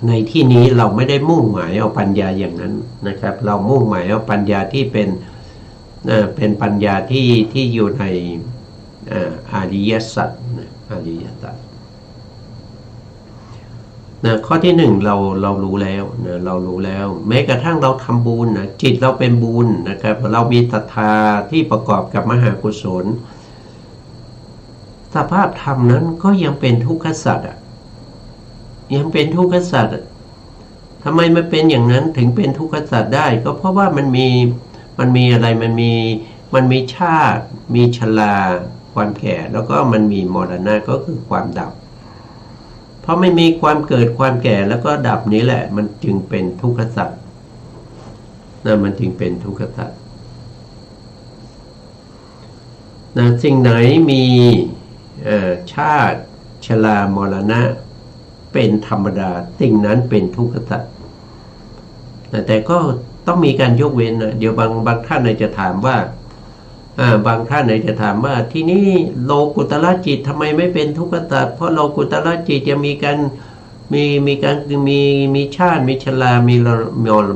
ในที่นี้เราไม่ได้มุ่งหมายเอาปัญญาอย่างนั้นนะครับเรามุ่งหมายเอาปัญญาที่เป็นปัญญาที่อยู่ในอริยสัจอริยสัจข้อที่หนึ่งเรารู้แล้วนะเรารู้แล้วแม้กระทั่งเราทำบุญนะจิตเราเป็นบุญนะครับเรามีศรัทธาที่ประกอบกับมหากุศลสภาพธรรมนั้นก็ยังเป็นทุกขสัจยังเป็นทุกขสัจทำไมมันเป็นอย่างนั้นถึงเป็นทุกขสัจได้ก็เพราะว่ามันมีอะไรมันมีชาติมีชราความแก่แล้วก็มันมีมรณะก็คือความดับเพราะไม่มีความเกิดความแก่แล้วก็ดับนี้แหละมันจึงเป็นทุกขสัจนะมันจึงเป็นทุกขสัจนะสิ่งไหนมีชาติชรามรณะเป็นธรรมดาสิ่งนั้นเป็นทุกขสัจแต่ก็ต้องมีการยกเว้นนะเดี๋ยวบางท่านจะถามว่าบางท่านจะถามว่าที่นี่โลกุตละจิตทำไมไม่เป็นทุกขสัจเพราะโลกุตละจิตจะมีชาติมีชรามี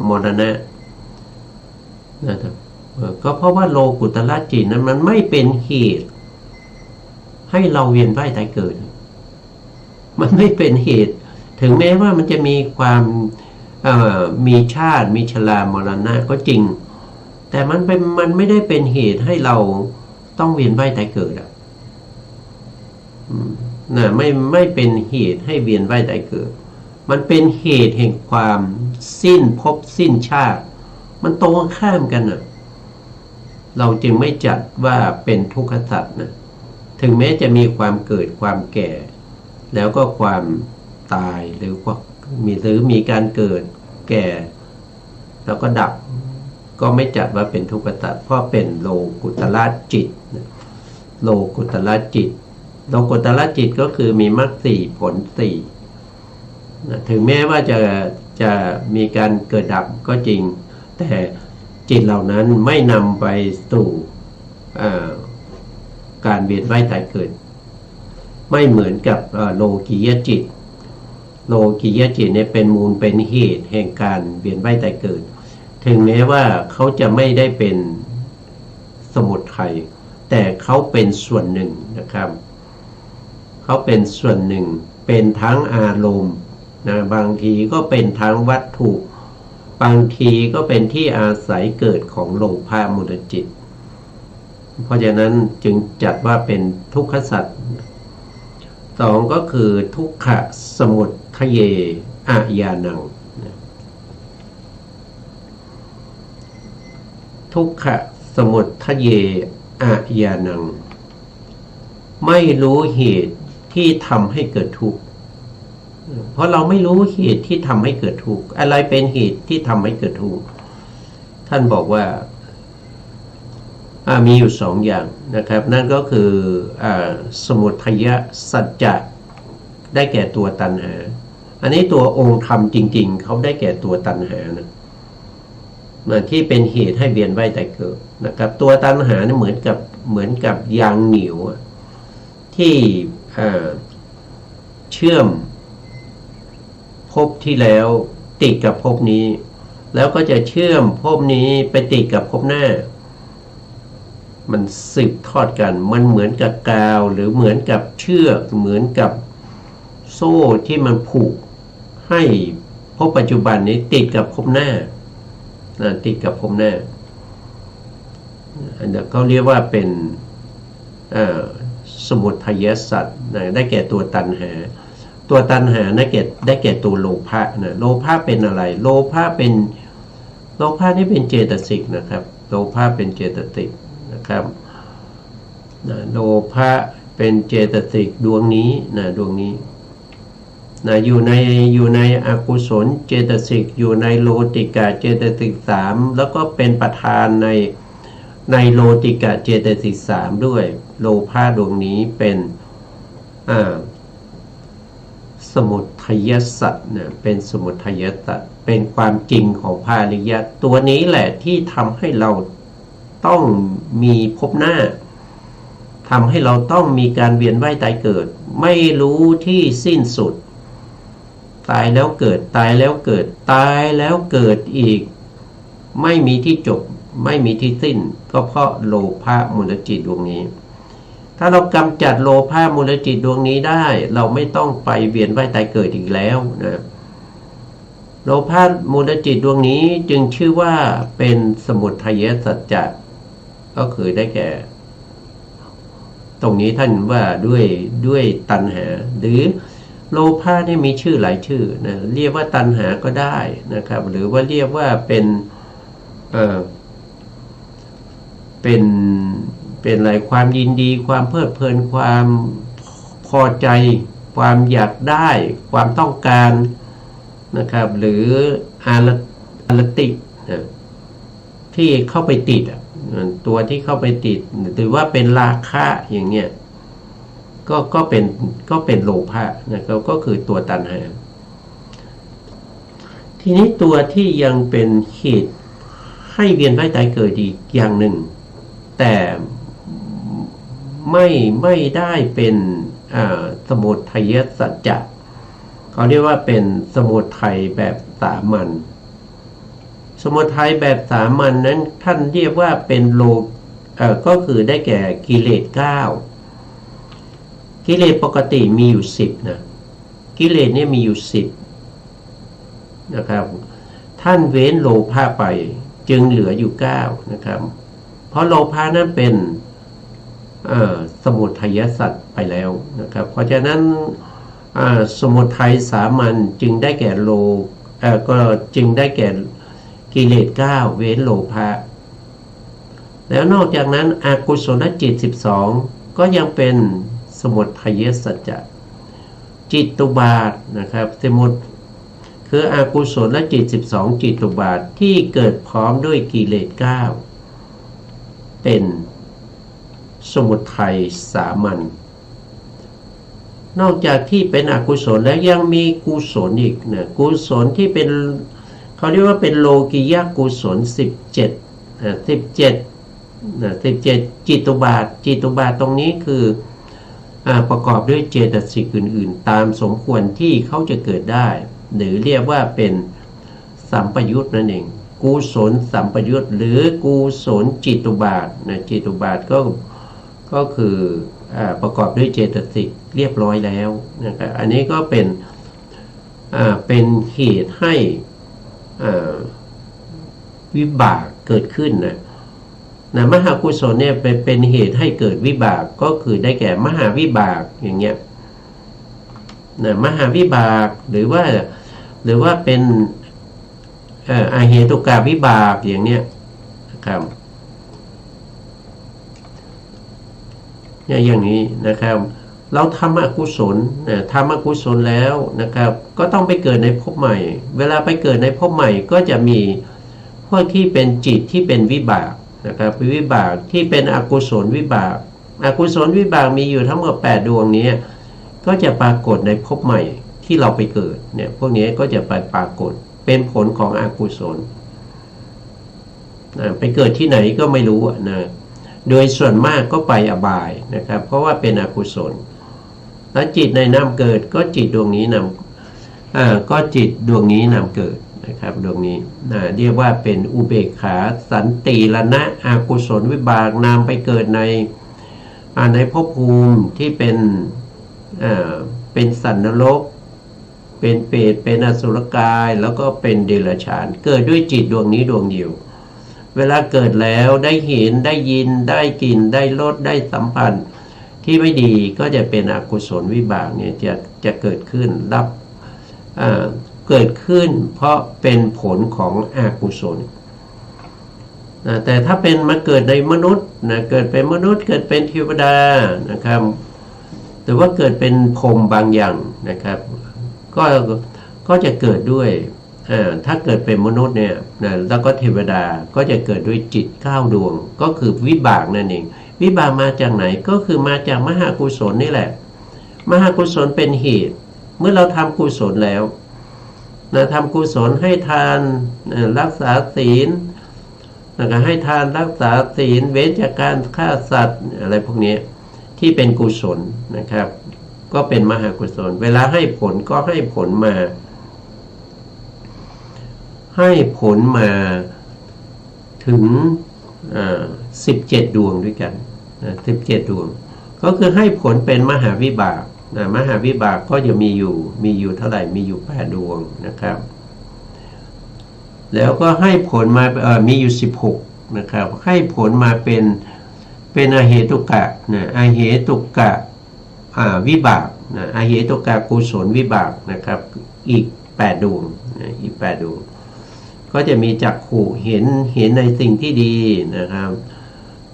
มรณะนะครับก็เพราะว่าโลกุตละจิตนั้นมันไม่เป็นเหตุให้เราเวียนว่ายตายเกิดมันไม่เป็นเหตุถึงแม้ว่ามันจะมีความมีชาติมีชรามรณะก็จริงแต่มันไม่ได้เป็นเหตุให้เราต้องเวียนว่ายตายเกิดไม่เป็นเหตุให้เวียนว่ายตายเกิดมันเป็นเหตุแห่งความสิ้นภพสิ้นชาติมันตรงข้ามกันเราจึงไม่จัดว่าเป็นทุกขสัจนะถึงแม้จะมีความเกิดความแก่แล้วก็ความตายหรือมีการเกิดแก่แล้วก็ดับก็ไม่จัดว่าเป็นทุกขสัจเพราะเป็นโลกุตละจิตโลกุตละจิตโลกุตละจิตก็คือมีมรรคสี่ผลสี่ถึงแม้ว่าจะมีการเกิดดับก็จริงแต่จิตเหล่านั้นไม่นำไปสู่การเวียนว่ายตายเกิดไม่เหมือนกับโลกียจิตโลกียจิตเนี่ยเป็นมูลเป็นเหตุแห่งการเวียนว่ายตายเกิดถึงแม้ว่าเขาจะไม่ได้เป็นสมุทัยแต่เขาเป็นส่วนหนึ่งนะครับเขาเป็นส่วนหนึ่งเป็นทั้งอารมณ์นะบางทีก็เป็นทั้งวัตถุบางทีก็เป็นที่อาศัยเกิดของโลภะมูลจิตเพราะฉะนั้นจึงจัดว่าเป็นทุกขสัจสองก็คือทุกขสมุทัยอาญานังทุกขสมุทัยอาญานังไม่รู้เหตุที่ทำให้เกิดทุกข์เพราะเราไม่รู้เหตุที่ทำให้เกิดทุกข์อะไรเป็นเหตุที่ทำให้เกิดทุกข์ท่านบอกว่ามีอยู่สองอย่างนะครับนั่นก็คือสมุทัยสัจจะได้แก่ตัวตัณหาอันนี้ตัวองค์ธรรมจริงๆเขาได้แก่ตัวตัณหานะที่เป็นเหตุให้เวียนว่ายตายเกิดนะครับตัวตัณหาเนี่ยเหมือนกับยางเหนียวที่เชื่อมภพที่แล้วติดกับภพนี้แล้วก็จะเชื่อมภพนี้ไปติดกับภพหน้ามันสืบทอดกันมันเหมือนกับกาวหรือเหมือนกับเชือกเหมือนกับโซ่ที่มันผูกให้ภพปัจจุบันนี้ติดกับภพหน้าติดกับภพหน้าอันนี้เขาเรียกว่าเป็นสมุทัยสัจได้แก่ตัวตัณหาตัวตัณหาได้แก่ตัวโลภะโลภะเป็นอะไรโลภะนี่เป็นเจตสิกนะครับโลภะเป็นเจตสิกนะครับโลภะเป็นเจตสิกดวงนี้ดวงนี้ นะอยู่ในอกุศลเจตสิกอยู่ในโลติกะเจตสิกสามแล้วก็เป็นประธานในโลติกะเจตสิกสามด้วยโลภะดวงนี้เป็นสมุทัยสัตว์นะเป็นสมุทัยสัตว์เป็นความจริงของพระอริยะตัวนี้แหละที่ทำให้เราต้องมีภพหน้าทำให้เราต้องมีการเวียนว่ายตายเกิดไม่รู้ที่สิ้นสุดตายแล้วเกิดตายแล้วเกิดตายแล้วเกิดอีกไม่มีที่จบไม่มีที่สิ้นก็เพราะโลภะมูลจิตดวงนี้ถ้าเรากำจัดโลภะมูลจิตดวงนี้ได้เราไม่ต้องไปเวียนว่ายตายเกิดอีกแล้วนะโลภะมูลจิตดวงนี้จึงชื่อว่าเป็นสมุทัยสัจจะก็คือได้แก่ตรงนี้ท่านว่าด้วยตัณหาหรือโลภะนี่มีชื่อหลายชื่อนะเรียกว่าตัณหาก็ได้นะครับหรือว่าเรียกว่าเป็นอะไรความยินดีความเพลิดเพลินความพอใจความอยากได้ความต้องการนะครับหรืออารตินะที่เข้าไปติดตัวที่เข้าไปติดถือว่าเป็นราคะอย่างเงี้ยก็เป็นโลภะนะครับก็คือตัวตัณหาทีนี้ตัวที่ยังเป็นเหตุให้เวียนว่ายตายเกิดอีกอย่างหนึ่งแต่ไม่ได้เป็นสมุทัยสัจจะเขาเรียกว่าเป็นสมุทัยแบบสามัญสมุทัยแบบสามัญนั้นท่านเรียกว่าเป็นก็คือได้แก่กิเลส9กิเลสปกติมีอยู่10นะกิเลสเนี่ยมีอยู่10นะครับท่านเว้นโลภะไปจึงเหลืออยู่9นะครับเพราะโลภะนั้นเป็นสมุทัยสัตว์ไปแล้วนะครับเพราะฉะนั้นสมุทัยสามัญจึงได้แก่ก็จึงได้แก่กิเลส9เว้นโลภะแล้วนอกจากนั้นอกุศลจิต12ก็ยังเป็นสมุทัยสัจจะจิตตุบาทนะครับสมุทคืออกุศลจิต12จิตตุบาทที่เกิดพร้อมด้วยกิเลส9เป็นสมุทัยสามัญนอกจากที่เป็นอกุศลแล้วยังมีกุศลอีกนะกุศลที่เป็นเขาเรียกว่าเป็นโลกิยกุศล17จิตตุบาทตรงนี้คือประกอบด้วยเจตสิกอื่นๆตามสมควรที่เขาจะเกิดได้หรือเรียกว่าเป็นสัมปยุตนั่นเองกุศลสัมปยุตหรือกุศลจิตตุบาทนะจิตตุบาทก็คือประกอบด้วยเจตสิกเรียบร้อยแล้วนะครับอันนี้ก็เป็นเหตุให้วิบากเกิดขึ้นนะมหากุศลเนี่ยเป็นเหตุให้เกิดวิบากก็คือได้แก่มหาวิบากอย่างเงี้ยนะมหาวิบากหรือว่าเป็นอาเหตุกาวิบากอย่างเนี้ยนะครับอย่างนี้นะครับเราทำอกุศลทำอกุศลแล้วนะครับก็ต้องไปเกิดในภพใหม่เวลาไปเกิดในภพใหม่ก็จะมีพวกที่เป็นจิตที่เป็นวิบากนะครับวิบากที่เป็นอกุศลวิบากอกุศลวิบากมีอยู่ทั้งหมด8ดวงนี้ก็จะปรากฏในภพใหม่ที่เราไปเกิดเนี่ยพวกนี้ก็จะไปปรากฏเป็นผลของอกุศลไปเกิดที่ไหนก็ไม่รู้นะโดยส่วนมากก็ไปอบายนะครับเพราะว่าเป็นอกุศลแล้วจิตในนำเกิดก็จิตดวงนี้นำก็จิตดวงนี้นำเกิดนะครับดวงนี้เรียกว่าเป็นอุเบกขาสันติระณะอกุศลวิบากนำไปเกิดในภพภูมิที่เป็นสัตว์นรกเป็นเปรตเป็นอสุรกายแล้วก็เป็นเดรัจฉานเกิดด้วยจิตดวงนี้ดวงเดียวเวลาเกิดแล้วได้เห็นได้ยินได้กลิ่นได้รสได้สัมผัสที่ไม่ดีก็จะเป็นอกุศลวิบากเนี่ยจะเกิดขึ้นเกิดขึ้นเพราะเป็นผลของอกุศลแต่ถ้าเป็นมาเกิดในมนุษย์เกิดเป็นมนุษย์เกิดเป็นเทวดานะครับหรือว่าเกิดเป็นพรหมบางอย่างนะครับ ก็ก็จะเกิดด้วยถ้าเกิดเป็นมนุษย์เนี่ยนะแล้วก็เทวดาก็จะเกิดด้วยจิต9 ดวงก็คือวิบากนั่นเองวิบากมาจากไหนก็คือมาจากมหากุศลนี่แหละมหากุศลเป็นเหตุเมื่อเราทำกุศลแล้วนะทำกุศลให้ทานรักษาศีลแล้วก็ให้ทานรักษาศีลเว้นจากการฆ่าสัตว์อะไรพวกนี้ที่เป็นกุศลนะครับก็เป็นมหากุศลเวลาให้ผลก็ให้ผลมาถึง17 ดวงด้วยกัน17 ดวงก็คือให้ผลเป็นมหาวิบากมหาวิบากก็จะมีอยู่เท่าไหร่มีอยู่8 ดวงนะครับแล้วก็ให้ผลมามีอยู่16นะครับให้ผลมาเป็นอเหตุกะนะอเหตุกะวิบากนะอเหตุกะกุศลวิบากนะครับอีก8 ดวงนะอีก8 ดวงก็จะมีจักขุเห็นในสิ่งที่ดีนะครับ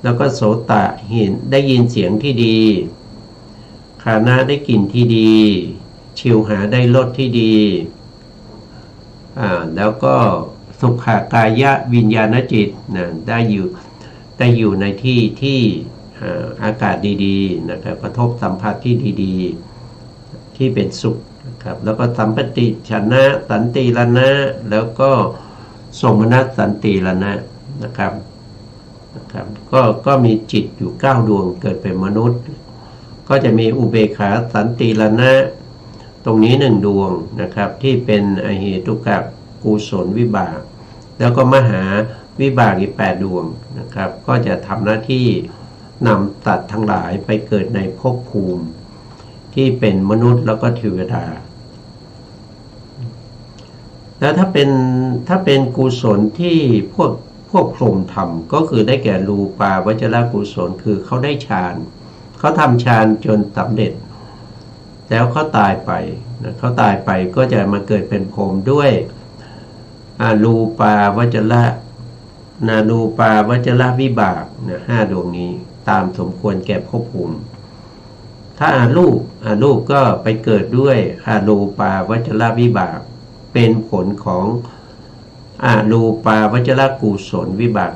แล้วก็โสตะเห็นได้ยินเสียงที่ดีคานะได้กลิ่นที่ดีชิวหาได้รสที่ดีแล้วก็สุขากายะวิญญาณจิตนะได้อยู่ในที่อากาศดีๆนะครับกระทบสัมผัสที่ดีๆที่เป็นสุขนะครับแล้วก็สัมปติชนะสันติรณะแล้วก็สมนัสสันติรณะนะครับก็มีจิตอยู่9 ดวงเกิดเป็นมนุษย์ก็จะมีอุเบกขาสันติรณะตรงนี้1 ดวงนะครับที่เป็นอเหตุกะกุศลวิบากแล้วก็มหาวิบากอีก8 ดวงนะครับก็จะทำหน้าที่นำสัตว์ทั้งหลายไปเกิดในภพภูมิที่เป็นมนุษย์แล้วก็เทวดาแล้วถ้าเป็นกุศลที่พวกพรหมทำก็คือได้แก่รูปาวจรกุศลคือเขาได้ฌานเขาทำฌานจนสำเร็จแล้วเขาตายไปนะเขาตายไปก็จะมาเกิดเป็นพรหมด้วยรูปาวจรรูปาวจรวิบากนะ5 ดวงนี้ตามสมควรแก่ภพภูมิถ้ารูปก็ไปเกิดด้วยรูปาวจรวิบากเป็นผลของรูปาวจรกุศลวิบาก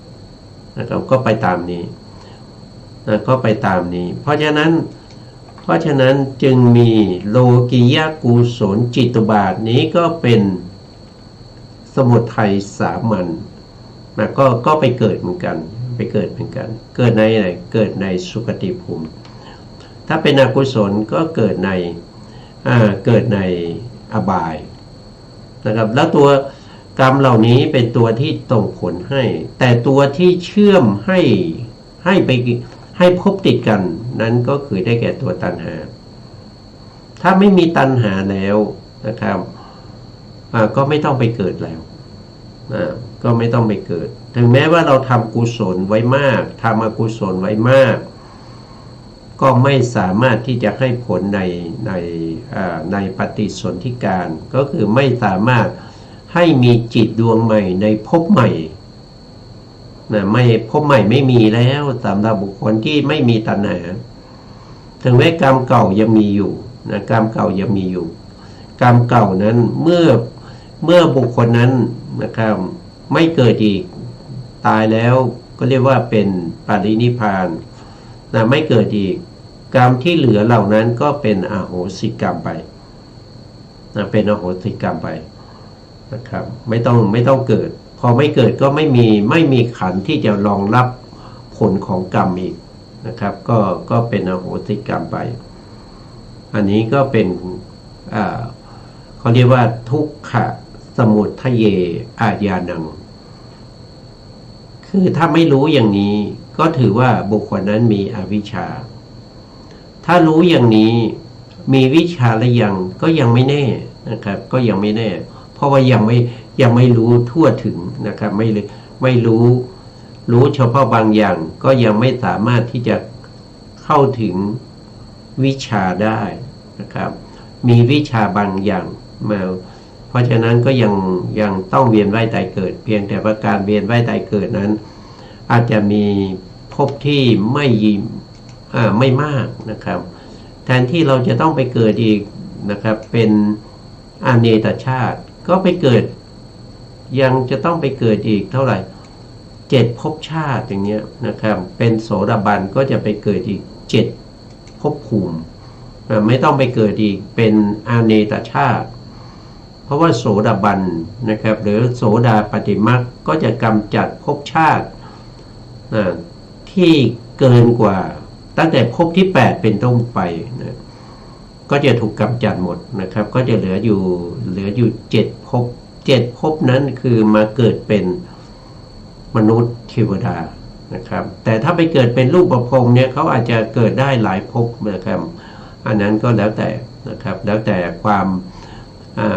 4นะครับก็ไปตามนี้ก็ไปตามนี้เพราะฉะนั้นจึงมีโลกิยกุศลจิตุบาทนี้ก็เป็นสมุทัยสามัญนะก็ไปเกิดเหมือนกันเกิดในอะไรเกิดในสุคติภูมิถ้าเป็นอกุศลก็เกิดในอบายนะครับแล้วตัวกรรมเหล่านี้เป็นตัวที่ส่งผลให้แต่ตัวที่เชื่อมให้พบติดกันนั้นก็คือได้แก่ตัวตัณหาถ้าไม่มีตัณหาแล้วนะครับก็ไม่ต้องไปเกิดแล้วก็ไม่ต้องไปเกิดถึงแม้ว่าเราทำกุศลไว้มากทำอกุศลไว้มากก็ไม่สามารถที่จะให้ผลในปฏิสนธิการก็คือไม่สามารถให้มีจิตดวงใหม่ในภพใหม่ไม่ภพใหม่ไม่มีแล้วสำหรับบุคคลที่ไม่มีตัณหาถึงแม้กรรมเก่ายังมีอยู่นะกรรมเก่ายังมีอยู่กรรมเก่านั้นเมื่อบุคคลนั้นนะครับไม่เกิดอีกตายแล้วก็เรียกว่าเป็นปรินิพพานนะไม่เกิดอีกกรรมที่เหลือเหล่านั้นก็เป็นอโหสิกรรมไปนะเป็นอโหสิกรรมไปนะครับไม่ต้องเกิดพอไม่เกิดก็ไม่มีขันธ์ที่จะรองรับผลของกรรมอีกนะครับก็เป็นอโหสิกรรมไปอันนี้ก็เป็นเขาเรียกว่าทุกขสมุทัยเยอาญานังคือถ้าไม่รู้อย่างนี้ก็ถือว่าบุคคลนั้นมีอวิชชาถ้ารู้อย่างนี้มีวิชาหรือยังก็ยังไม่แน่นะครับก็ยังไม่แน่เพราะว่ายังไม่รู้ทั่วถึงนะครับไม่รู้เฉพาะบางอย่างก็ยังไม่สามารถที่จะเข้าถึงวิชาได้นะครับมีวิชาบางอย่างมาเพราะฉะนั้นก็ยังต้องเวียนว่ายตายเกิดเพียงแต่ว่าการเวียนว่ายตายเกิดนั้นอาจจะมีภพที่ไม่มากนะครับแทนที่เราจะต้องไปเกิดอีก นะครับ เป็นอเนกชาติก็ไปเกิดยังจะต้องไปเกิดอีกเท่าไหร่7 ภพชาติอย่างเงี้ยนะครับเป็นโสดาบันก็จะไปเกิดอีก7 ภพภูมิไม่ต้องไปเกิดอีกเป็นอเนกชาติเพราะว่าโสดาบันนะครับหรือโสดาปฏิมักก็จะกำจัดภพชาติที่เกินกว่าตั้งแต่ภพที่8เป็นต้นไปนะก็จะถูกกำจัดหมดนะครับก็จะเหลืออยู่7 ภพ7 ภพนั้นคือมาเกิดเป็นมนุษย์เทวดานะครับแต่ถ้าไปเกิดเป็นรูปประพรหมเนี่ยเขาอาจจะเกิดได้หลายภพนะครับอันนั้นก็แล้วแต่นะครับแล้วแต่ความ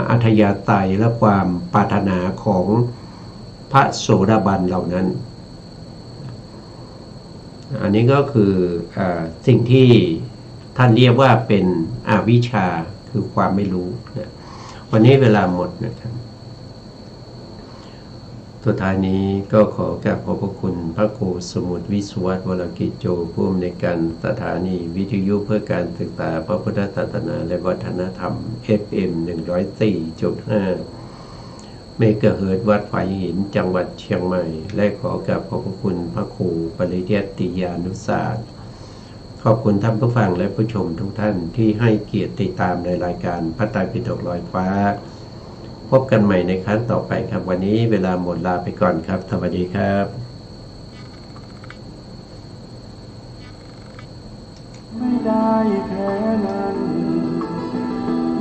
อัธยาศัยและความปรารถนาของพระโสดาบันเหล่านั้นอันนี้ก็คือสิ่งที่ท่านเรียกว่าเป็นอวิชชาคือความไม่รู้นะวันนี้เวลาหมดนะครับสุดท้ายนี้ก็ขอกราบขอบพระคุณพระครูสมุทรวิสุวัฒน์วรกิจโจผู้อำนวยการสถานีวิทยุเพื่อการศึกษาพระพุทธศาสนาและวัฒนธรรม FM 104.5 เมกะเฮิรตซ์วัดฝายหินจังหวัดเชียงใหม่และขอกราบขอบพระคุณพระครูปริยัติยานุศาสตร์ขอบคุณท่านผู้ฟังและผู้ชมทุกท่านที่ให้เกียรติติดตามในรายการพระไตรปิฎกลอยฟ้าพบกันใหม่ในครั้งต่อไปครับวันนี้เวลาหมดลาไปก่อนครับสวัสดีครับไม่ได้แค่นั้น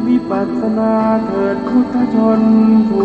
วิปัสสนาเถิดพุทธชน